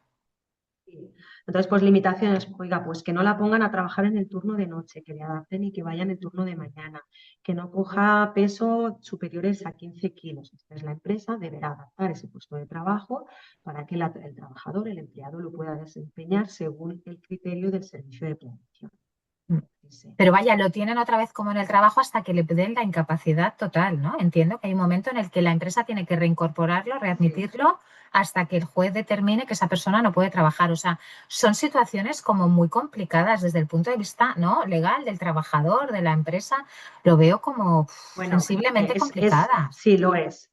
Entonces, pues limitaciones, oiga, pues que no la pongan a trabajar en el turno de noche, que le adapten y que vaya en el turno de mañana, que no coja peso superiores a 15 kilos. Entonces, la empresa deberá adaptar ese puesto de trabajo para que el trabajador, el empleado, lo pueda desempeñar según el criterio del servicio de prevención. Sí. Pero vaya, lo tienen otra vez como en el trabajo hasta que le den la incapacidad total, ¿no? Entiendo que hay un momento en el que la empresa tiene que reincorporarlo, readmitirlo, hasta que el juez determine que esa persona no puede trabajar. O sea, son situaciones como muy complicadas desde el punto de vista, ¿no? Legal del trabajador, de la empresa. Lo veo como Bueno, sensiblemente complicadas. sí, lo es.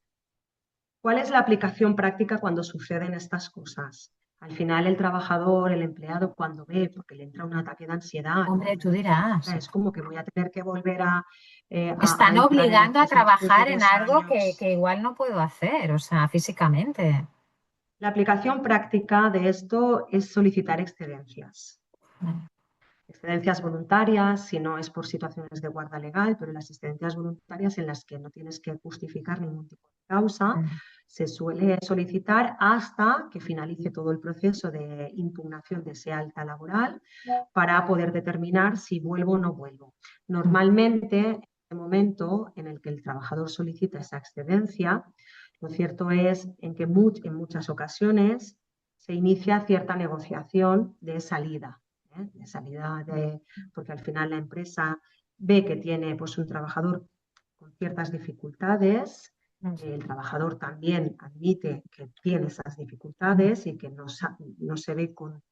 ¿Cuál es la aplicación práctica cuando suceden estas cosas? Al final el trabajador, el empleado, cuando ve, porque le entra un ataque de ansiedad, ¿no? Hombre, tú dirás. Es como que voy a tener que volver Están a entrar en el obligando a proceso después de trabajar en 2 años. algo que igual no puedo hacer, o sea, físicamente. La aplicación práctica de esto es solicitar excedencias. Excedencias voluntarias, si no es por situaciones de guarda legal, pero las excedencias voluntarias en las que no tienes que justificar ningún tipo de causa, Se suele solicitar hasta que finalice todo el proceso de impugnación de ese alta laboral para poder determinar si vuelvo o no vuelvo. Normalmente, en el momento en el que el trabajador solicita esa excedencia, lo cierto es en que en muchas ocasiones se inicia cierta negociación de salida, porque al final la empresa ve que tiene pues, un trabajador con ciertas dificultades, el trabajador también admite que tiene esas dificultades y que no se ve con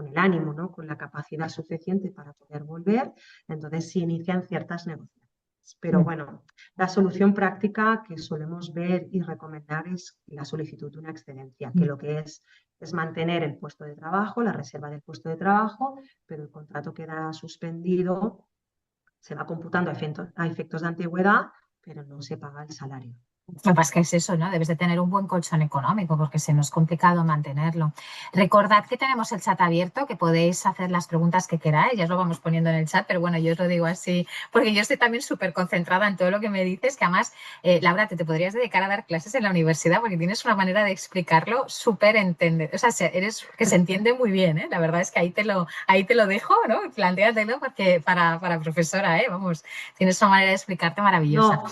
el ánimo, ¿no? Con la capacidad suficiente para poder volver, entonces se inician ciertas negociaciones. Pero bueno, la solución práctica que solemos ver y recomendar es la solicitud de una excedencia, que lo que es mantener el puesto de trabajo, la reserva del puesto de trabajo, pero el contrato queda suspendido, se va computando a efectos de antigüedad, pero no se paga el salario. Lo que pasa es que es eso, ¿no? Debes de tener un buen colchón económico porque se nos es complicado mantenerlo. Recordad que tenemos el chat abierto, que podéis hacer las preguntas que queráis, ya os lo vamos poniendo en el chat, pero bueno, yo os lo digo así, porque yo estoy también súper concentrada en todo lo que me dices, que además, Laura, te podrías dedicar a dar clases en la universidad porque tienes una manera de explicarlo súper entender, o sea, eres que se entiende muy bien, ¿eh? La verdad es que ahí te lo dejo, ¿no? Plantéatelo porque para profesora, ¿eh? Vamos, tienes una manera de explicarte maravillosa. No,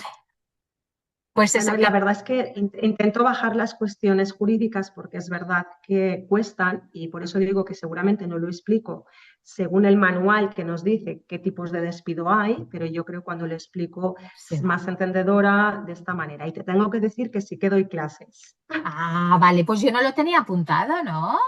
Pues eso, bueno, la verdad es que intento bajar las cuestiones jurídicas porque es verdad que cuestan y por eso digo que seguramente no lo explico según el manual que nos dice qué tipos de despido hay, pero yo creo cuando lo explico sí. es más entendedora de esta manera. Y te tengo que decir que sí que doy clases. Ah, vale, pues yo no lo tenía apuntado, ¿no?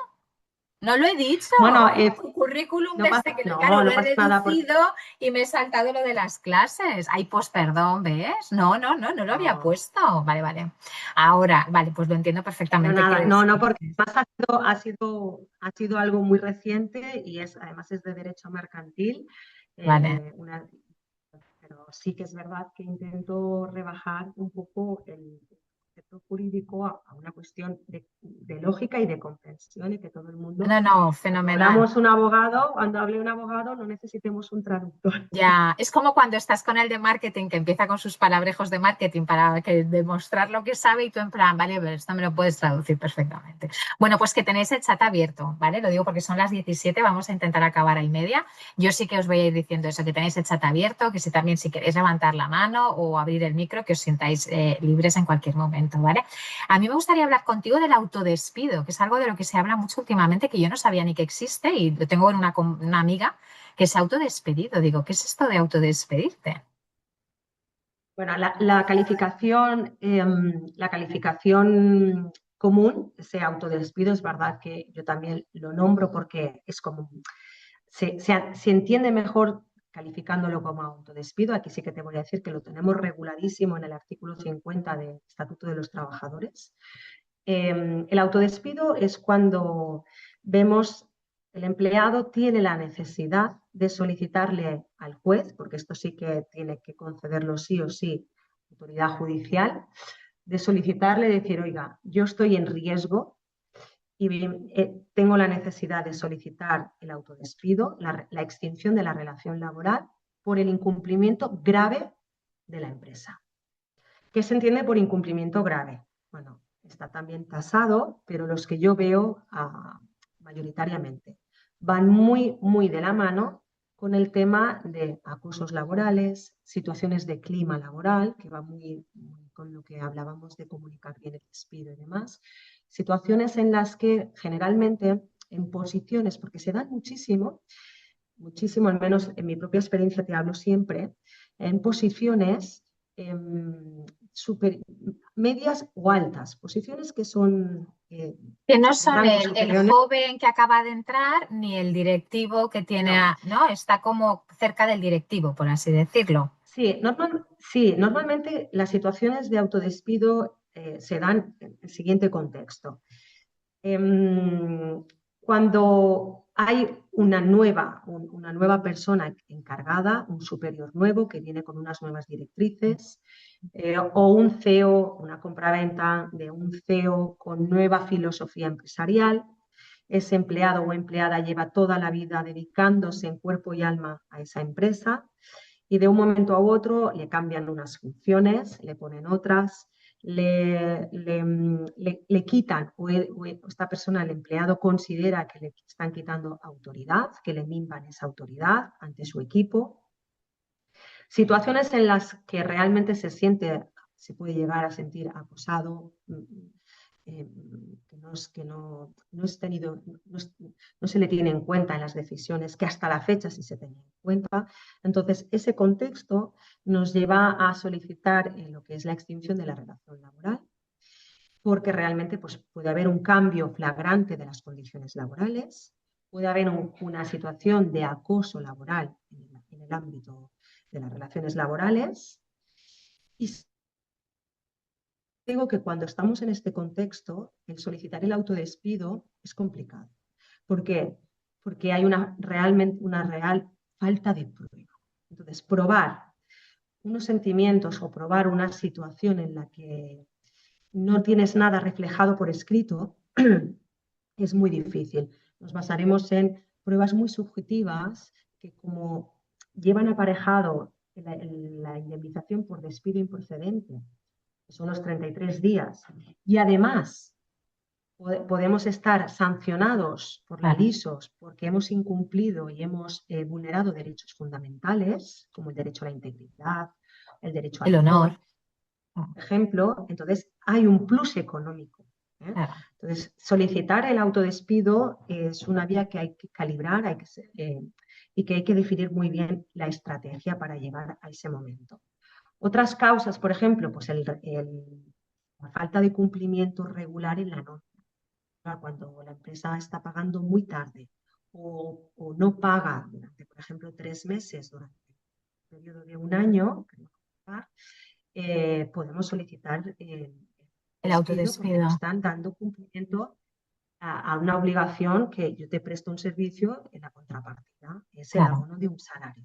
No lo he dicho. Bueno, Tu currículum no desde pasa, que, claro, no, lo no he pasa nada porque reducido y me he saltado lo de las clases. Ay, pues perdón, ¿ves? No lo había no, puesto. Vale, vale. Ahora, vale, pues lo entiendo no perfectamente. nada, no, no, porque más ha sido algo muy reciente y además es de derecho mercantil. Vale. Pero sí que es verdad que intento rebajar un poco el concepto jurídico a una cuestión de lógica y de comprensión y que todo el mundo, No, cuando fenomenal. hablamos un abogado, cuando hable un abogado, no necesitemos un traductor. Ya, es como cuando estás con el de marketing que empieza con sus palabrejos de marketing para demostrar lo que sabe y tú en plan, vale, pero esto me lo puedes traducir perfectamente. Bueno, pues que tenéis el chat abierto, ¿vale? Lo digo porque son las 17, vamos a intentar acabar a y media. Yo sí que os voy a ir diciendo eso, que tenéis el chat abierto, que si también si queréis levantar la mano o abrir el micro, que os sintáis libres en cualquier momento, ¿vale? A mí me gustaría hablar contigo del autodespido, que es algo de lo que se habla mucho últimamente, que yo no sabía ni que existe y lo tengo en una amiga que se ha autodespedido. Digo, ¿qué es esto de autodespedirte? Bueno, la calificación común, ese autodespido, es verdad que yo también lo nombro porque es como se entiende mejor calificándolo como autodespido. Aquí sí que te voy a decir que lo tenemos reguladísimo en el artículo 50 del Estatuto de los Trabajadores. El autodespido es cuando vemos el empleado tiene la necesidad de solicitarle al juez, porque esto sí que tiene que concederlo sí o sí autoridad judicial, de solicitarle, decir, oiga, yo estoy en riesgo y tengo la necesidad de solicitar el autodespido, la extinción de la relación laboral por el incumplimiento grave de la empresa. ¿Qué se entiende por incumplimiento grave? Bueno, está también tasado, pero los que yo veo mayoritariamente van muy de la mano con el tema de acosos laborales, situaciones de clima laboral, que va muy con lo que hablábamos de comunicar bien el despido y demás, situaciones en las que generalmente en posiciones, porque se dan muchísimo, al menos en mi propia experiencia te hablo siempre, en posiciones super, medias o altas, posiciones que son Que no son rangos el superiores. joven que acaba de entrar ni el directivo que tiene, No, ¿no? Está como cerca del directivo, por así decirlo. sí, normalmente las situaciones de autodespido se dan en el siguiente contexto. Cuando hay una nueva persona encargada, un superior nuevo que viene con unas nuevas directrices, o un CEO, una compraventa de un CEO con nueva filosofía empresarial, ese empleado o empleada lleva toda la vida dedicándose en cuerpo y alma a esa empresa y de un momento a otro le cambian unas funciones, le ponen otras, le quitan o esta persona, el empleado, considera que le están quitando autoridad, que le minvan esa autoridad ante su equipo. Situaciones en las que realmente se puede llegar a sentir acosado, no se le tiene en cuenta en las decisiones, que hasta la fecha sí se tenía en cuenta. Entonces, ese contexto nos lleva a solicitar lo que es la extinción de la relación laboral, porque realmente pues, puede haber un cambio flagrante de las condiciones laborales, puede haber una situación de acoso laboral en el ámbito de las relaciones laborales. Y digo que cuando estamos en este contexto, el solicitar el autodespido es complicado. ¿Por qué? Porque hay realmente una real falta de prueba. Entonces, probar unos sentimientos o probar una situación en la que no tienes nada reflejado por escrito es muy difícil. Nos basaremos en pruebas muy subjetivas que, como llevan aparejado la indemnización por despido improcedente, que son los 33 días, y además podemos estar sancionados por la Claro. LISOS porque hemos incumplido y hemos vulnerado derechos fundamentales, como el derecho a la integridad, el derecho El al honor. honor, por ejemplo. Entonces hay un plus económico. Claro. Entonces, solicitar el autodespido es una vía que hay que calibrar y que hay que definir muy bien la estrategia para llegar a ese momento. Otras causas, por ejemplo, pues la falta de cumplimiento regular en la norma. Cuando la empresa está pagando muy tarde o no paga durante, por ejemplo, 3 meses, durante un periodo de un año, podemos solicitar El despido porque no autodespido. están dando cumplimiento a una obligación que yo te presto un servicio en la contrapartida, es el Claro, abono de un salario.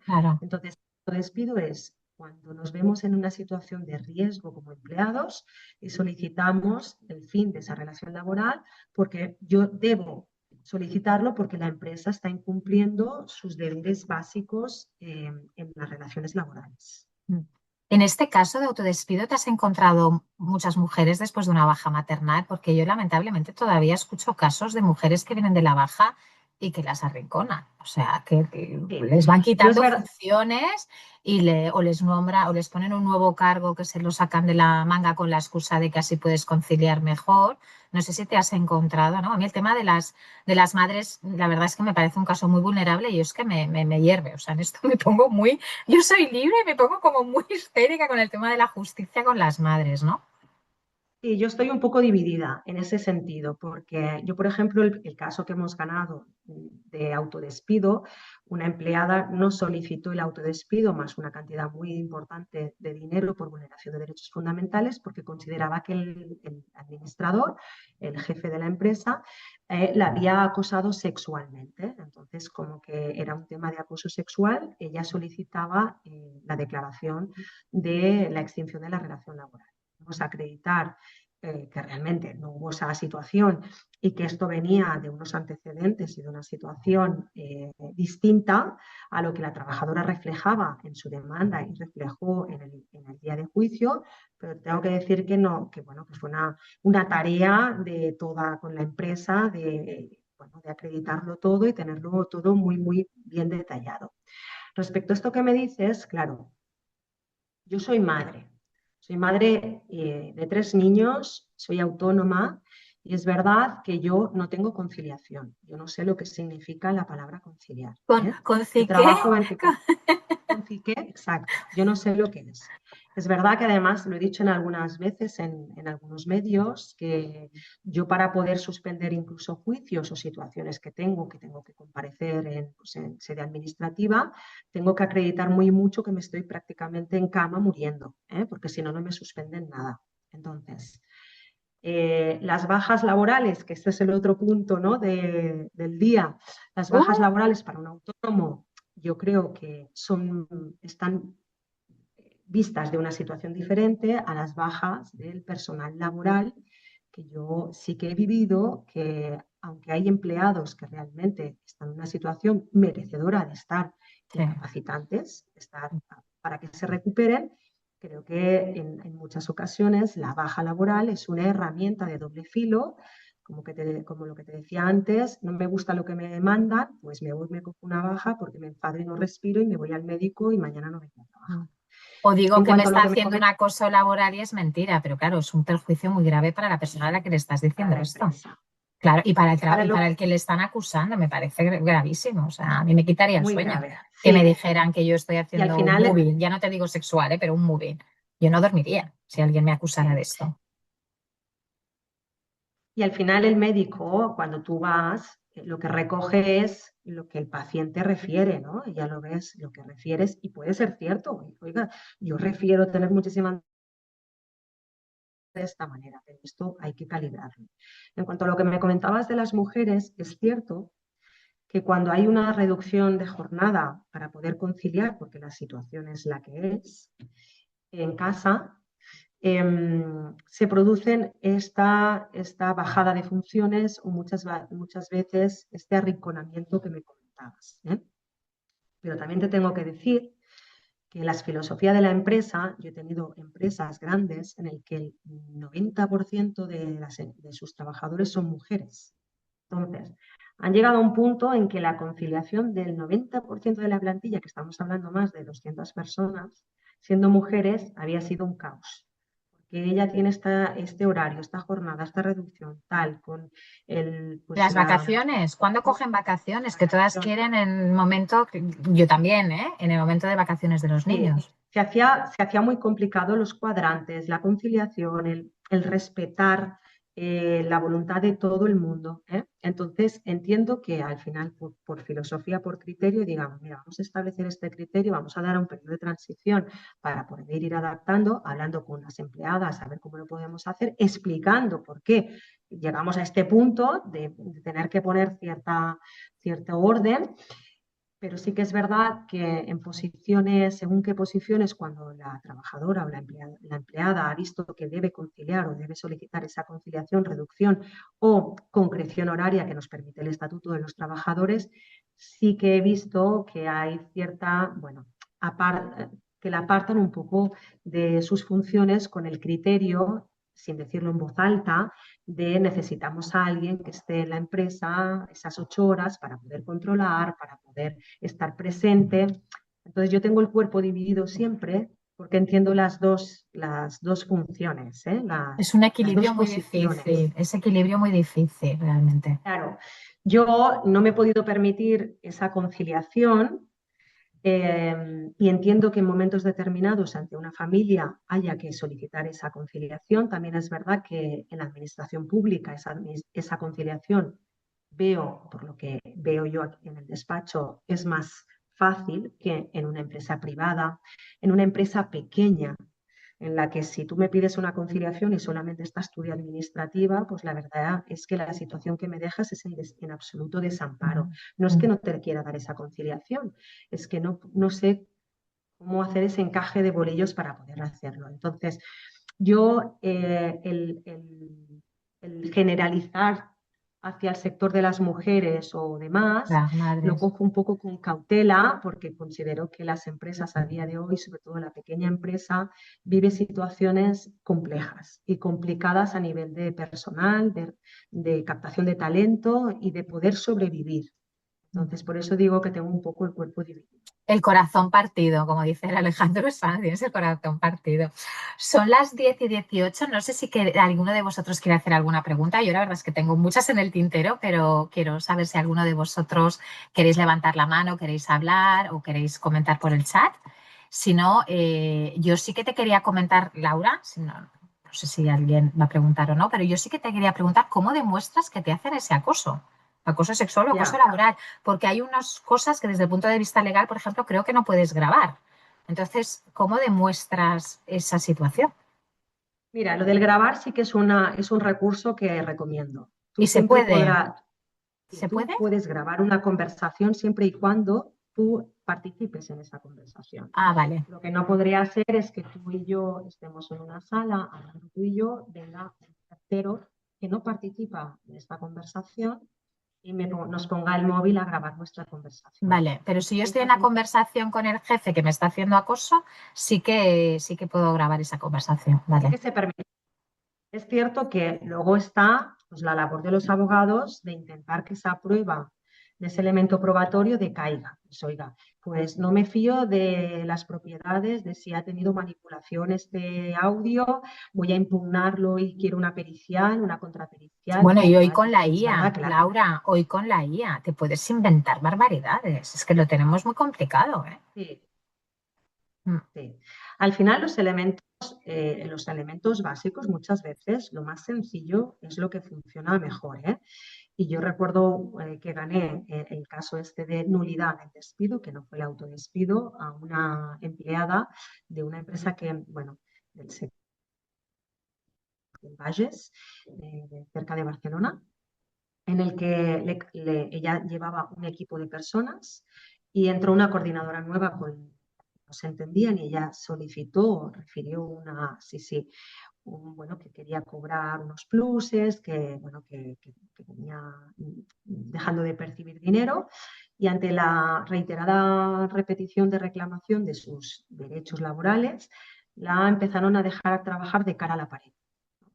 claro. Entonces, el despido es cuando nos vemos en una situación de riesgo como empleados y solicitamos el fin de esa relación laboral, porque yo debo solicitarlo porque la empresa está incumpliendo sus deberes básicos en las relaciones laborales. Mm. En este caso de autodespido, ¿te has encontrado muchas mujeres después de una baja maternal? Porque yo lamentablemente todavía escucho casos de mujeres que vienen de la baja y que las arrinconan. O sea, que Sí. les van Yo es quitando verdad, funciones o les o les ponen un nuevo cargo que se lo sacan de la manga con la excusa de que así puedes conciliar mejor. No sé si te has encontrado, ¿no? A mí el tema de las madres, la verdad es que me parece un caso muy vulnerable y es que me hierve. O sea, en esto me pongo muy, yo soy libre y me pongo como muy histérica con el tema de la justicia con las madres, ¿no? sí, yo estoy un poco dividida en ese sentido, porque yo, por ejemplo, el caso que hemos ganado de autodespido, una empleada no solicitó el autodespido más una cantidad muy importante de dinero por vulneración de derechos fundamentales, porque consideraba que el administrador, el jefe de la empresa, la había acosado sexualmente. Entonces, como que era un tema de acoso sexual, ella solicitaba la declaración de la extinción de la relación laboral. Vamos a acreditar que realmente no hubo esa situación y que esto venía de unos antecedentes y de una situación distinta a lo que la trabajadora reflejaba en su demanda y reflejó en el día de juicio, pero tengo que decir que no, que bueno, que fue una tarea de toda con la empresa de acreditarlo todo y tenerlo todo muy, muy bien detallado. Respecto a esto que me dices, claro, yo soy madre de 3 niños, soy autónoma y es verdad que yo no tengo conciliación. Yo no sé lo que significa la palabra conciliar. Con Yo Cique, trabajo 24 Concique, exacto, yo no sé lo que es. Es verdad que además lo he dicho en algunas veces en algunos medios, que yo para poder suspender incluso juicios o situaciones que tengo que comparecer pues en sede administrativa, tengo que acreditar muy mucho que me estoy prácticamente en cama muriendo, porque si no, no me suspenden nada. Entonces, las bajas laborales, que este es el otro punto, ¿no? del día, las bajas uh, laborales para un autónomo, yo creo que están vistas de una situación diferente a las bajas del personal laboral, que yo sí que he vivido, que aunque hay empleados que realmente están en una situación merecedora de estar sí, incapacitantes, para que se recuperen, Creo que en muchas ocasiones la baja laboral es una herramienta de doble filo, como lo que te decía antes, no me gusta lo que me demandan, pues me voy, me cojo una baja porque me enfado y no respiro y me voy al médico y mañana no vengo a Mm. trabajar. O digo En que me cuanto a lo está que me haciendo un comentas acoso laboral y es mentira, pero claro, es un perjuicio muy grave para la persona a la que le estás para diciendo la esto. empresa, Claro, y para para y lo para el que le están acusando me parece gravísimo. O sea, a mí me quitaría el muy sueño grave, que me sí. dijeran que yo estoy Y al haciendo un final, moving, ya no te digo sexual, pero un moving. Yo no dormiría si alguien me acusara de sí. esto. Y al final el médico, cuando tú vas, lo que recoge es lo que el paciente refiere, ¿no? Y ya lo ves, lo que refieres, y puede ser cierto. Oiga, yo refiero tener muchísimas de esta manera, pero esto hay que calibrarlo. En cuanto a lo que me comentabas de las mujeres, es cierto que cuando hay una reducción de jornada para poder conciliar, porque la situación es la que es, en casa, se producen esta bajada de funciones o muchas veces este arrinconamiento que me comentabas, ¿eh? Pero también te tengo que decir que la filosofía de la empresa, yo he tenido empresas grandes en el que el 90% de sus trabajadores son mujeres. Entonces, han llegado a un punto en que la conciliación del 90% de la plantilla, que estamos hablando más de 200 personas, siendo mujeres, había sido un caos. Porque ella tiene este horario, esta jornada, esta reducción, tal, con pues Las vacaciones, ¿cuándo cogen vacaciones? Que todas vacación. quieren en el momento, yo también, ¿eh? En el momento de vacaciones de los Sí, niños. se hacía muy complicado los cuadrantes, la conciliación, el respetar la voluntad de todo el mundo, ¿eh? Entonces, entiendo que al final, por filosofía, por criterio, digamos, mira, vamos a establecer este criterio, vamos a dar un periodo de transición para poder ir adaptando, hablando con las empleadas, a ver cómo lo podemos hacer, explicando por qué llegamos a este punto de tener que poner cierto orden, pero sí que es verdad que en posiciones, según qué posiciones, cuando la trabajadora o la empleada ha visto que debe conciliar o debe solicitar esa conciliación, reducción o concreción horaria que nos permite el Estatuto de los Trabajadores, sí que he visto que hay cierta, bueno, que la apartan un poco de sus funciones con el criterio, sin decirlo en voz alta, de necesitamos a alguien que esté en la empresa esas 8 horas para poder controlar, para poder estar presente. Entonces yo tengo el cuerpo dividido siempre porque entiendo las dos funciones, ¿eh? Es un las equilibrio dos muy posiciones. difícil, es equilibrio muy difícil realmente. Claro, yo no me he podido permitir esa conciliación, y entiendo que en momentos determinados ante una familia haya que solicitar esa conciliación. También es verdad que en la administración pública esa conciliación por lo que veo yo aquí en el despacho, es más fácil que en una empresa privada, en una empresa pequeña, en la que si tú me pides una conciliación y solamente estás tu vía administrativa, pues la verdad es que la situación que me dejas es en absoluto desamparo. No es que no te quiera dar esa conciliación, es que no sé cómo hacer ese encaje de bolillos para poder hacerlo. Entonces, yo el generalizar hacia el sector de las mujeres o demás, Las lo madres. cojo un poco con cautela porque considero que las empresas a día de hoy, sobre todo la pequeña empresa, vive situaciones complejas y complicadas a nivel de personal, de captación de talento y de poder sobrevivir. Entonces, por eso digo que tengo un poco el cuerpo dividido. El corazón partido, como dice el Alejandro Sanz, tienes el corazón partido. Son las 10:18. No sé si alguno de vosotros quiere hacer alguna pregunta. Yo la verdad es que tengo muchas en el tintero, pero quiero saber si alguno de vosotros queréis levantar la mano, queréis hablar o queréis comentar por el chat. Si no, yo sí que te quería comentar, Laura, si no, no sé si alguien va a preguntar o no, pero yo sí que te quería preguntar cómo demuestras que te hacen ese acoso. Acoso sexual o acoso Ya. laboral, porque hay unas cosas que desde el punto de vista legal, por ejemplo, creo que no puedes grabar. Entonces, ¿cómo demuestras esa situación? Mira, lo del grabar sí que es un recurso que recomiendo. Tú ¿Y se siempre puede? podrás, y ¿Se tú puede? puedes grabar una conversación siempre y cuando tú participes en esa conversación. Ah, vale. Lo que no podría ser es que tú y yo estemos en una sala, hablando tú y yo, venga un tercero que no participa en esta conversación y nos ponga el móvil a grabar nuestra conversación. Vale, pero si yo estoy en Esta la conversación con el jefe que me está haciendo acoso, sí que puedo grabar esa conversación. sí Vale. que se permite. Es cierto que luego está pues, la labor de los abogados de intentar que esa prueba de ese elemento probatorio decaiga. Pues, oiga, pues no me fío de las propiedades, de si ha tenido manipulación este audio, voy a impugnarlo y quiero una pericial, una contrapericial, Bueno, con y lo hoy cual con la es verdad IA, que la... Laura, hoy con la IA, te puedes inventar barbaridades. Es que lo tenemos muy complicado, ¿eh? Sí, Mm. sí. Al final los elementos básicos muchas veces lo más sencillo es lo que funciona mejor, ¿eh? Y yo recuerdo que gané el caso este de nulidad del despido, que no fue el autodespido, a una empleada de una empresa que, bueno, del sector de Valles, cerca de Barcelona, en el que ella llevaba un equipo de personas y entró una coordinadora nueva con no se entendían y ella solicitó, refirió una, sí, sí, bueno, que quería cobrar unos pluses, que, bueno, que venía dejando de percibir dinero y ante la reiterada repetición de reclamación de sus derechos laborales, la empezaron a dejar trabajar de cara a la pared.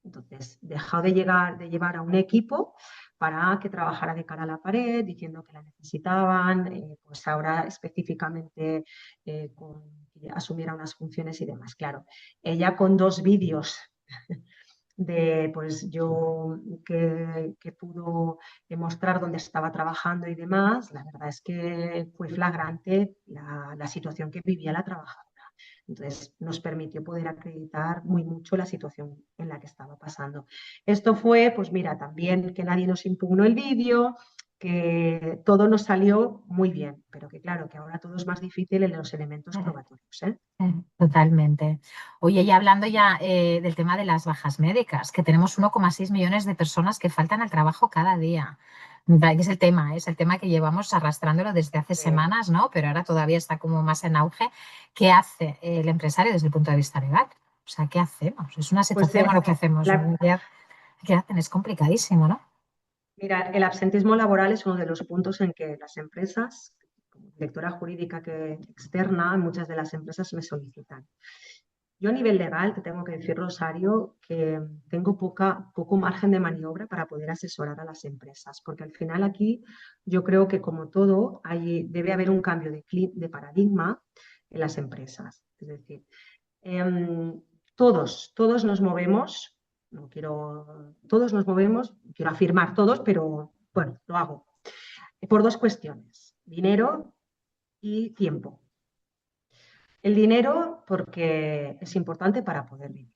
Entonces, dejó de llevar a un equipo para que trabajara de cara a la pared, diciendo que la necesitaban, pues ahora específicamente que asumiera unas funciones y demás. Claro, ella con 2 vídeos de pues yo que pudo demostrar dónde estaba trabajando y demás, la verdad es que fue flagrante la situación que vivía la trabajadora. Entonces, nos permitió poder acreditar muy mucho la situación en la que estaba pasando. Esto fue, pues mira, también que nadie nos impugnó el vídeo, que todo nos salió muy bien, pero que claro, que ahora todo es más difícil en los elementos probatorios, ¿eh? Totalmente. Oye, y hablando ya del tema de las bajas médicas, que tenemos 1,6 millones de personas que faltan al trabajo cada día. Que es el tema que llevamos arrastrándolo desde hace semanas, ¿no? Pero ahora todavía está como más en auge. ¿Qué hace el empresario desde el punto de vista legal? O sea, ¿qué hacemos? Es una Pues situación, bueno, ¿qué hacemos? ¿Qué hacen? Es complicadísimo, ¿no? mira, el absentismo laboral es uno de los puntos en que las empresas, como directora jurídica externa, muchas de las empresas me solicitan. Yo a nivel legal te tengo que decir, Rosario, que tengo poco margen de maniobra para poder asesorar a las empresas, porque al final aquí yo creo que como todo debe haber un cambio de paradigma en las empresas. Es decir, em, todos nos movemos, todos nos movemos, quiero afirmar todos, pero bueno, lo hago, por 2 cuestiones, dinero y tiempo. El dinero porque es importante para poder vivir.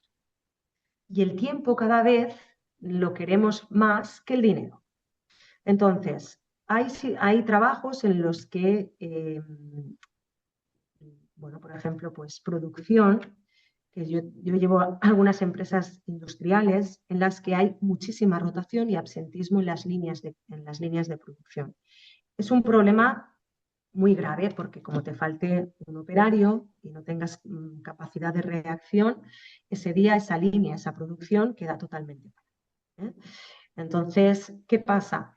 Y el tiempo cada vez lo queremos más que el dinero. Entonces, hay trabajos en los que, bueno, por ejemplo, pues producción, que yo llevo algunas empresas industriales en las que hay muchísima rotación y absentismo en las líneas de producción. Es un problema muy grave porque como te falte un operario y no tengas capacidad de reacción, ese día esa línea, esa producción queda totalmente mal, ¿eh? Entonces, ¿qué pasa?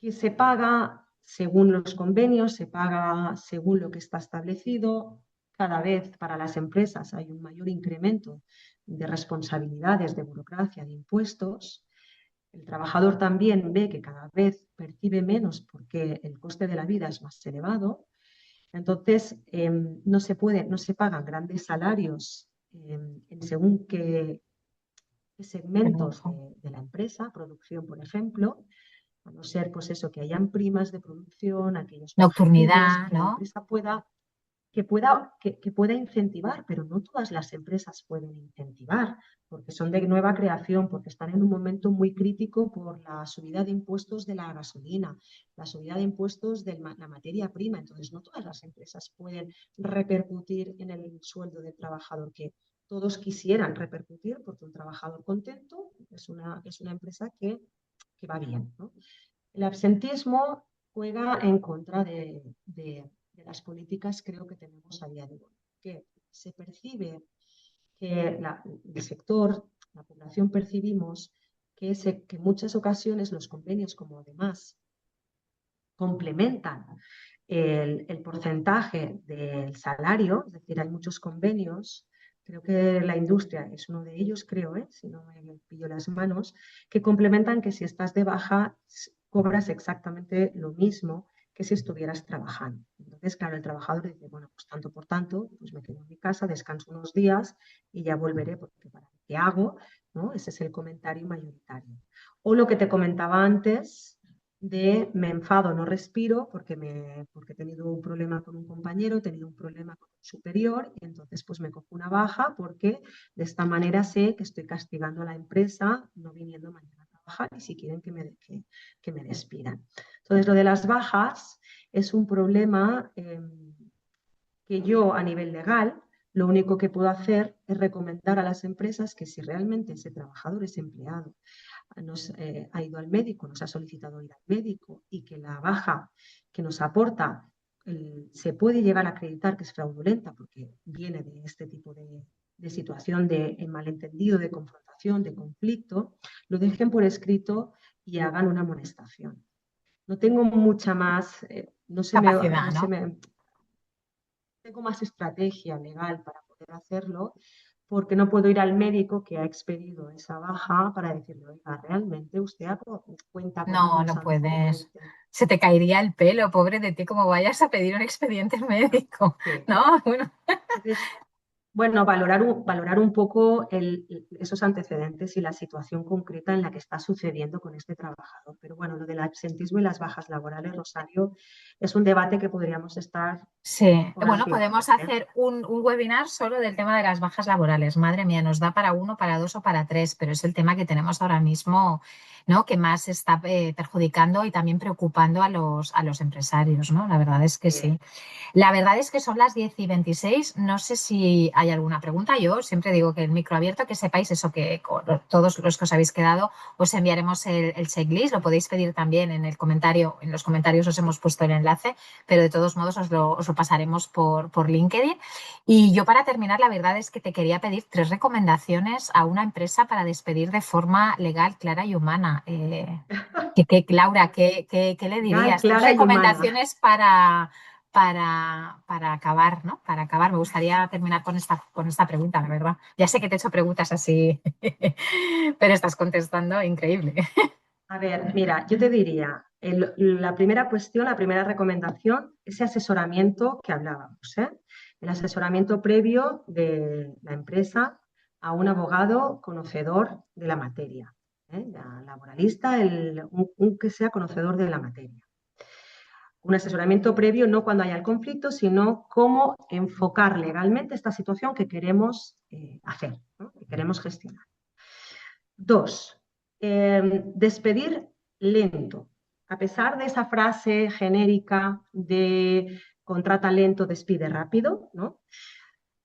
Que se paga según los convenios, se paga según lo que está establecido. Cada vez para las empresas hay un mayor incremento de responsabilidades, de burocracia, de impuestos. El trabajador también ve que cada vez percibe menos porque el coste de la vida es más elevado. Entonces, no se pagan grandes salarios en según qué segmentos de la empresa, producción, por ejemplo, a no ser pues eso, que hayan primas de producción, aquellos beneficios Nocturnidad, que la ¿no? empresa que pueda incentivar, pero no todas las empresas pueden incentivar, porque son de nueva creación, porque están en un momento muy crítico por la subida de impuestos de la gasolina, la subida de impuestos de la materia prima. Entonces, no todas las empresas pueden repercutir en el sueldo del trabajador, que todos quisieran repercutir, porque un trabajador contento es una empresa que va bien, ¿no? El absentismo juega en contra de las políticas, creo que tenemos a día de hoy, que se percibe que el sector, la población percibimos que en muchas ocasiones los convenios, como además complementan el porcentaje del salario, es decir, hay muchos convenios, creo que la industria es uno de ellos, creo, si no me pillo las manos, que complementan que si estás de baja cobras exactamente lo mismo que si estuvieras trabajando. Entonces, claro, el trabajador dice, bueno, pues tanto por tanto, pues me quedo en mi casa, descanso unos días y ya volveré, porque para qué hago, ¿no? Ese es el comentario mayoritario. O lo que te comentaba antes, de me enfado, no respiro porque he tenido un problema con un compañero, he tenido un problema con un superior y entonces pues me cojo una baja porque de esta manera sé que estoy castigando a la empresa no viniendo mañana a trabajar y si quieren que me despidan. Entonces lo de las bajas es un problema que yo a nivel legal lo único que puedo hacer es recomendar a las empresas que si realmente ese trabajador es empleado ha ido al médico, nos ha solicitado ir al médico y que la baja que nos aporta se puede llegar a acreditar que es fraudulenta porque viene de este tipo de situación de malentendido, de confrontación, de conflicto, lo dejen por escrito y hagan una amonestación. No tengo mucha más, Capacidad, no se ¿no? me, tengo más estrategia legal para poder hacerlo porque no puedo ir al médico que ha expedido esa baja para decirle, oiga, realmente usted cuenta con No, algún no puedes. antecedente. Se te caería el pelo, pobre de ti, como vayas a pedir un expediente médico, Sí. ¿no? Bueno, Entonces, bueno, valorar un poco esos antecedentes y la situación concreta en la que está sucediendo con este trabajador. Pero bueno, lo del absentismo y las bajas laborales, Rosario, es un debate que podríamos estar sí, horas bueno, y podemos horas, ¿eh? hacer un webinar solo del tema de las bajas laborales. Madre mía, nos da para uno, para dos o para tres, pero es el tema que tenemos ahora mismo, ¿no? Que más está perjudicando y también preocupando a los empresarios, ¿no? La verdad es que Sí. sí. La verdad es que son las 10:26. No sé si hay alguna pregunta. Yo siempre digo que el micro abierto, que sepáis eso, que con todos los que os habéis quedado, os enviaremos el checklist. Lo podéis pedir también en el comentario. En los comentarios os hemos puesto el enlace, pero de todos modos os lo pasaremos por LinkedIn. Y yo para terminar, la verdad es que te quería pedir 3 recomendaciones a una empresa para despedir de forma legal, clara y humana. Laura, ¿qué le Legal, dirías? Tres clara y humana. recomendaciones para acabar, ¿no? Para acabar. Me gustaría terminar con esta pregunta, la verdad. Ya sé que te he hecho preguntas así, pero estás contestando increíble. A ver, mira, yo te diría, la primera cuestión, la primera recomendación, ese asesoramiento que hablábamos, ¿eh? El asesoramiento previo de la empresa a un abogado conocedor de la materia, ¿eh? Ya laboralista, un que sea conocedor de la materia. Un asesoramiento previo no cuando haya el conflicto, sino cómo enfocar legalmente esta situación que queremos hacer, ¿no? Que queremos gestionar. Dos, despedir lento. A pesar de esa frase genérica de contrata lento, despide rápido, ¿no?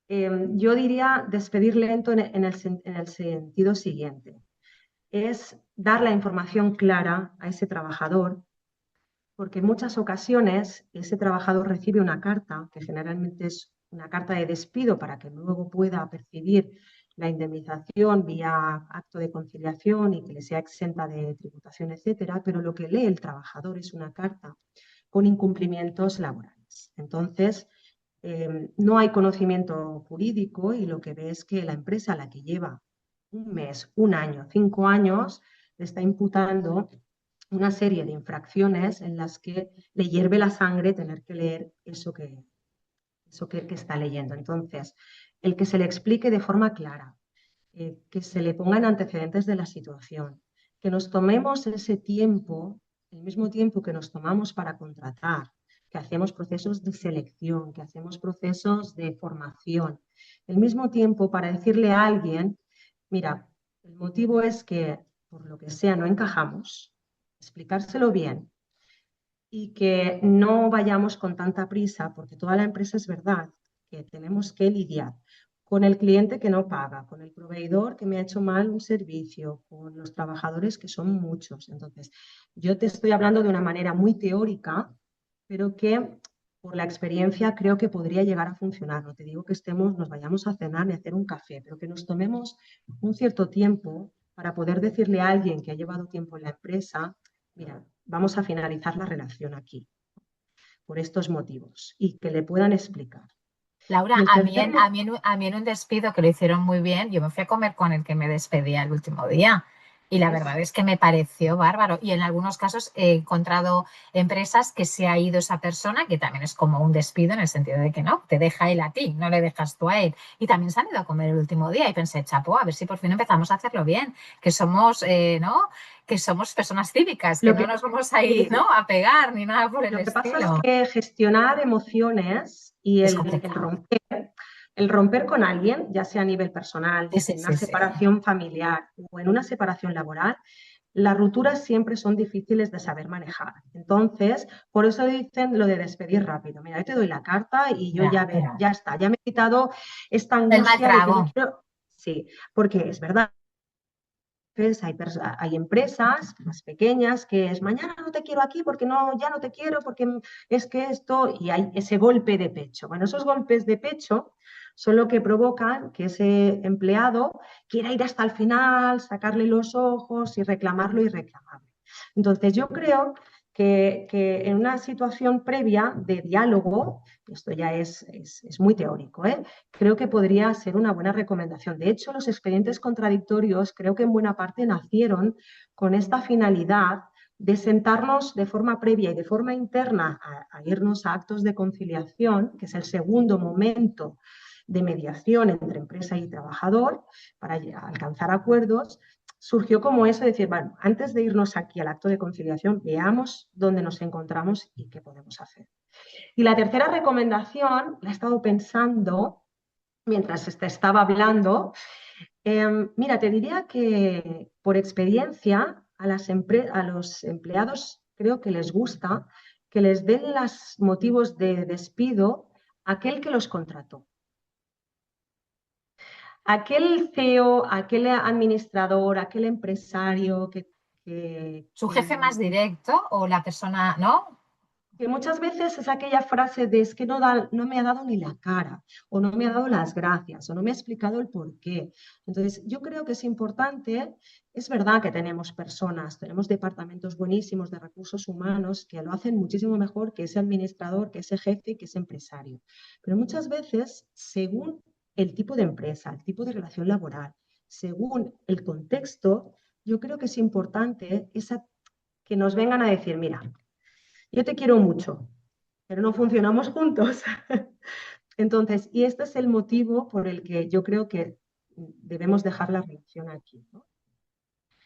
Yo diría despedir lento en el sentido siguiente. Es dar la información clara a ese trabajador, porque en muchas ocasiones ese trabajador recibe una carta, que generalmente es una carta de despido para que luego pueda percibir la indemnización vía acto de conciliación y que le sea exenta de tributación, etcétera, pero lo que lee el trabajador es una carta con incumplimientos laborales. Entonces, no hay conocimiento jurídico y lo que ve es que la empresa a la que lleva un mes, un año, 5 años, le está imputando una serie de infracciones en las que le hierve la sangre tener que leer que está leyendo. Entonces, el que se le explique de forma clara, que se le pongan antecedentes de la situación, que nos tomemos ese tiempo, el mismo tiempo que nos tomamos para contratar, que hacemos procesos de selección, que hacemos procesos de formación, el mismo tiempo para decirle a alguien, mira, el motivo es que por lo que sea no encajamos, explicárselo bien y que no vayamos con tanta prisa, porque toda la empresa es verdad que tenemos que lidiar con el cliente que no paga, con el proveedor que me ha hecho mal un servicio, con los trabajadores que son muchos. Entonces, yo te estoy hablando de una manera muy teórica, pero que por la experiencia creo que podría llegar a funcionar. No te digo que nos vayamos a cenar ni a hacer un café, pero que nos tomemos un cierto tiempo para poder decirle a alguien que ha llevado tiempo en la empresa, mira, vamos a finalizar la relación aquí, por estos motivos, y que le puedan explicar. Laura, Y el tercer motivo, a mí en un despido que lo hicieron muy bien, yo me fui a comer con el que me despedía el último día y la verdad es que me pareció bárbaro. Y en algunos casos he encontrado empresas que se ha ido esa persona, que también es como un despido en el sentido de que no, te deja él a ti, no le dejas tú a él. Y también se han ido a comer el último día y pensé, chapo, a ver si por fin empezamos a hacerlo bien, que somos, ¿no? Que somos personas cívicas, que lo no que, nos vamos a ir, sí, ¿no? A pegar ni nada por el lo que pasa es estilo. que gestionar emociones y Es el complicado. romper con alguien, ya sea a nivel personal, Sí, sí, en una sí, sí. separación familiar o en una separación laboral, las rupturas siempre son difíciles de saber manejar. Entonces, por eso dicen lo de despedir rápido. Mira, yo te doy la carta y yo Ya, ya está, ya me he quitado esta el mal angustia de que no trago. quiero. Sí, porque es verdad. Hay empresas más pequeñas que es mañana no te quiero aquí porque no, ya no te quiero porque es que esto, y hay ese golpe de pecho. Bueno, esos golpes de pecho son lo que provocan que ese empleado quiera ir hasta el final, sacarle los ojos y reclamarlo y reclamarlo. Entonces, yo creo que en una situación previa de diálogo, esto ya es muy teórico, ¿eh? Creo que podría ser una buena recomendación. De hecho, los expedientes contradictorios creo que en buena parte nacieron con esta finalidad de sentarnos de forma previa y de forma interna a irnos a actos de conciliación, que es el segundo momento de mediación entre empresa y trabajador para alcanzar acuerdos. Surgió como eso, de decir, bueno, antes de irnos aquí al acto de conciliación, veamos dónde nos encontramos y qué podemos hacer. Y la tercera recomendación, la he estado pensando mientras te estaba hablando. Mira, te diría que por experiencia a los empleados creo que les gusta que les den los motivos de despido a aquel que los contrató. Aquel CEO, aquel administrador, aquel empresario que, Su que jefe más directo o la persona, ¿no? que muchas veces es aquella frase de es que no me ha dado ni la cara, o no me ha dado las gracias, o no me ha explicado el por qué. Entonces, yo creo que es importante, es verdad que tenemos personas, tenemos departamentos buenísimos de recursos humanos que lo hacen muchísimo mejor que ese administrador, que ese jefe y que ese empresario. Pero muchas veces, según el tipo de empresa, el tipo de relación laboral, según el contexto, yo creo que es importante que nos vengan a decir, mira, yo te quiero mucho, pero no funcionamos juntos. Entonces, y este es el motivo por el que yo creo que debemos dejar la relación aquí, ¿no?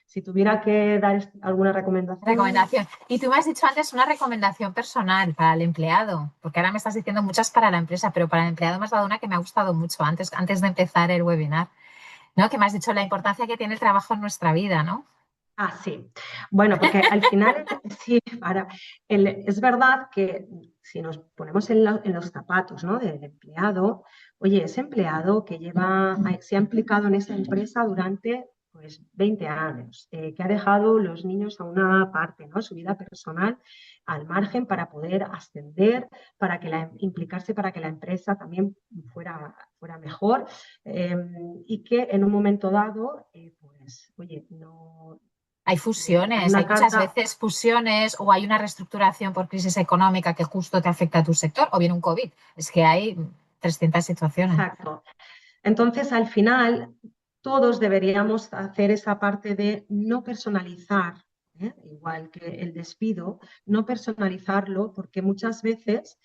Si tuviera que dar alguna recomendación, Recomendación. Y tú me has dicho antes una recomendación personal para el empleado, porque ahora me estás diciendo muchas para la empresa, pero para el empleado me has dado una que me ha gustado mucho antes de empezar el webinar, ¿no? Que me has dicho la importancia que tiene el trabajo en nuestra vida, ¿no? sí. Bueno, porque al final, sí, es verdad que si nos ponemos en los zapatos, ¿no? Del empleado, oye, ese empleado que se ha implicado en esa empresa durante pues 20 años, que ha dejado los niños a una parte, ¿no? Su vida personal al margen para poder ascender, implicarse para que la empresa también fuera mejor, eh, y que en un momento dado, pues, oye, no Hay le dan fusiones, hay una muchas carta. veces fusiones o hay una reestructuración por crisis económica que justo te afecta a tu sector o bien un COVID. Es que hay 300 situaciones. Exacto. Entonces, al final, todos deberíamos hacer esa parte de no personalizar, ¿eh? Igual que el despido, no personalizarlo, porque muchas veces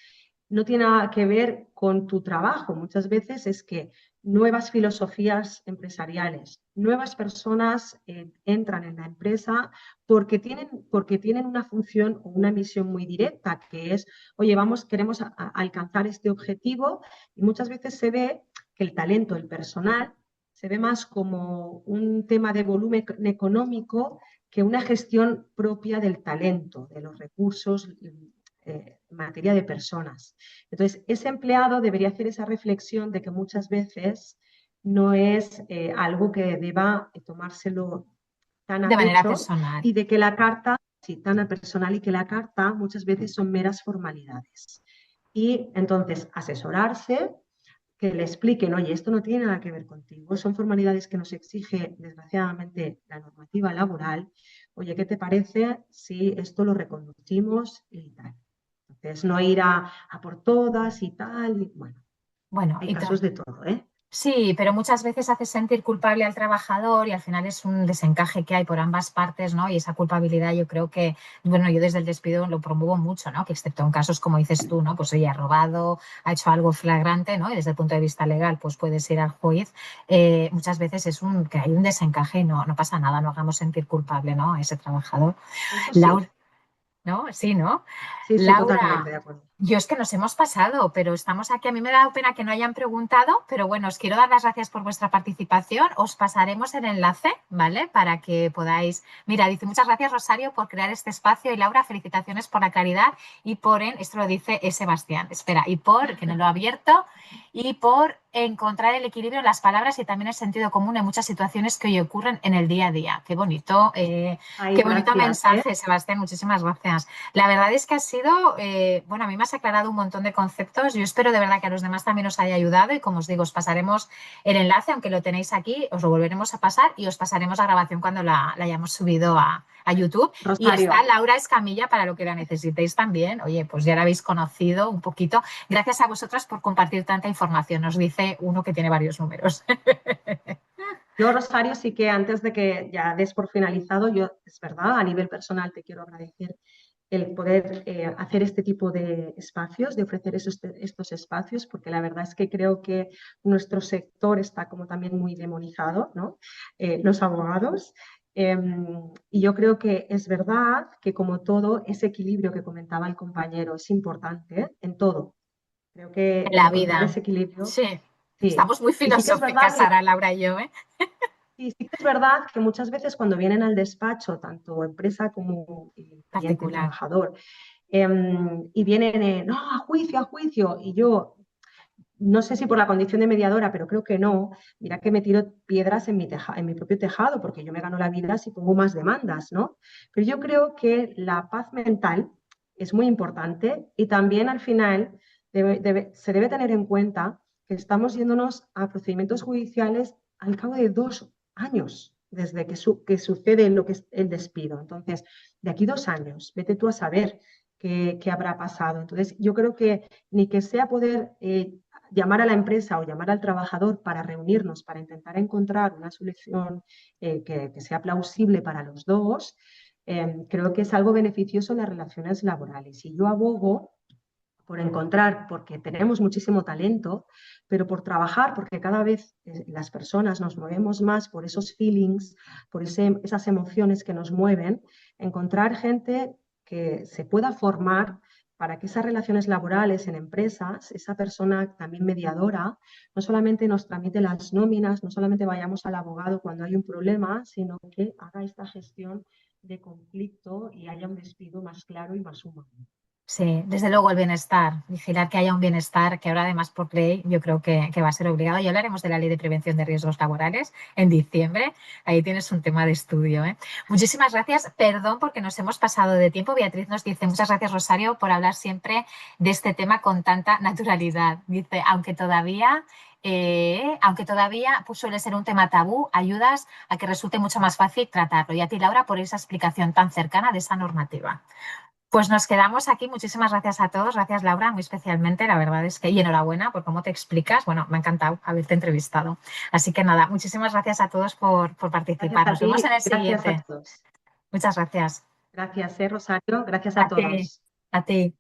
no tiene nada que ver con tu trabajo. Muchas veces es que nuevas filosofías empresariales, nuevas personas entran en la empresa porque tienen una función o una misión muy directa, que es, oye, queremos alcanzar este objetivo, y muchas veces se ve que el talento, el personal, se ve más como un tema de volumen económico que una gestión propia del talento, de los recursos en materia de personas. Entonces, ese empleado debería hacer esa reflexión de que muchas veces no es algo que deba tomárselo tan De a manera pecho, personal. y de que la carta, sí, tan a personal, y que la carta muchas veces son meras formalidades. Y entonces asesorarse, que le expliquen, oye, esto no tiene nada que ver contigo, son formalidades que nos exige, desgraciadamente, la normativa laboral. Oye, ¿qué te parece si esto lo reconducimos y tal? Entonces, no ir a por todas y tal. Y, bueno, Bueno, hay casos de todo, ¿eh? sí, pero muchas veces hace sentir culpable al trabajador y al final es un desencaje que hay por ambas partes, ¿no? Y esa culpabilidad yo creo que, bueno, yo desde el despido lo promuevo mucho, ¿no? Que excepto en casos como dices tú, ¿no? Pues oye, ha robado, ha hecho algo flagrante, ¿no? Y desde el punto de vista legal, pues puedes ir al juez. Muchas veces que hay un desencaje y no pasa nada, no hagamos sentir culpable, ¿no? A ese trabajador. Eso sí, Laura, ¿no? Sí, ¿no? sí, sí, totalmente Laura, de acuerdo. yo es que nos hemos pasado, pero estamos aquí. A mí me da pena que no hayan preguntado, pero bueno, os quiero dar las gracias por vuestra participación. Os pasaremos el enlace, ¿vale? Para que podáis. Mira, dice muchas gracias, Rosario, por crear este espacio y Laura, felicitaciones por la claridad y esto lo dice Sebastián, espera, y por, que no lo ha abierto, y por encontrar el equilibrio en las palabras y también el sentido común en muchas situaciones que hoy ocurren en el día a día. Ay, qué bonito gracias, ¿eh? mensaje, Sebastián, muchísimas gracias. La verdad es que ha sido, bueno, a mí me has aclarado un montón de conceptos. Yo espero de verdad que a los demás también os haya ayudado y como os digo, os pasaremos el enlace, aunque lo tenéis aquí, os lo volveremos a pasar y os pasaremos la grabación cuando la hayamos subido a YouTube. Y está Rosario, Laura Escamilla para lo que la necesitéis también. Oye, pues ya la habéis conocido un poquito. Gracias a vosotras por compartir tanta información. Nos dice uno que tiene varios números. yo, Rosario, sí que antes de que ya des por finalizado, yo, es verdad, a nivel personal te quiero agradecer el poder hacer este tipo de espacios, de ofrecer estos espacios, porque la verdad es que creo que nuestro sector está como también muy demonizado, ¿no? Los abogados. Y yo creo que es verdad que como todo, ese equilibrio que comentaba el compañero es importante, ¿eh? En todo. Creo que En la encontrar vida. ese equilibrio, Sí. sí. Estamos muy Y sí que es verdad filosóficas ahora, Laura y yo, ¿eh? sí, sí que es verdad que muchas veces cuando vienen al despacho, tanto empresa como cliente, Particular. trabajador, y vienen, no, a juicio, y yo no sé si por la condición de mediadora, pero creo que no, mira que me tiro piedras en mi propio tejado, porque yo me gano la vida si pongo más demandas, ¿no? Pero yo creo que la paz mental es muy importante y también al final se debe tener en cuenta que estamos yéndonos a procedimientos judiciales al cabo de 2 años desde que sucede lo que es el despido. Entonces, de aquí 2 años, vete tú a saber qué habrá pasado. Entonces, yo creo que ni que sea poder llamar a la empresa o llamar al trabajador para reunirnos, para intentar encontrar una solución que sea plausible para los dos, creo que es algo beneficioso en las relaciones laborales. Y yo abogo por encontrar, porque tenemos muchísimo talento, pero por trabajar, porque cada vez las personas nos movemos más por esos feelings, por esas emociones que nos mueven, encontrar gente que se pueda formar para que esas relaciones laborales en empresas, esa persona también mediadora, no solamente nos tramite las nóminas, no solamente vayamos al abogado cuando hay un problema, sino que haga esta gestión de conflicto y haya un despido más claro y más humano. Sí, desde luego el bienestar, vigilar que haya un bienestar, que ahora además por ley yo creo que va a ser obligado. Y hablaremos de la Ley de Prevención de Riesgos Laborales en diciembre. Ahí tienes un tema de estudio, ¿eh? Muchísimas gracias. Perdón porque nos hemos pasado de tiempo. Beatriz nos dice, muchas gracias Rosario por hablar siempre de este tema con tanta naturalidad. Dice, aunque todavía pues, suele ser un tema tabú, ayudas a que resulte mucho más fácil tratarlo. Y a ti, Laura, por esa explicación tan cercana de esa normativa. Pues nos quedamos aquí. Muchísimas gracias a todos. Gracias, Laura, muy especialmente. La verdad es que, y enhorabuena por cómo te explicas. Bueno, me ha encantado haberte entrevistado. Así que nada, muchísimas gracias a todos por Gracias participar. a Nos vemos en ti, el gracias a siguiente. todos. Muchas gracias. Gracias, Rosario. Gracias A a ti, todos. a ti.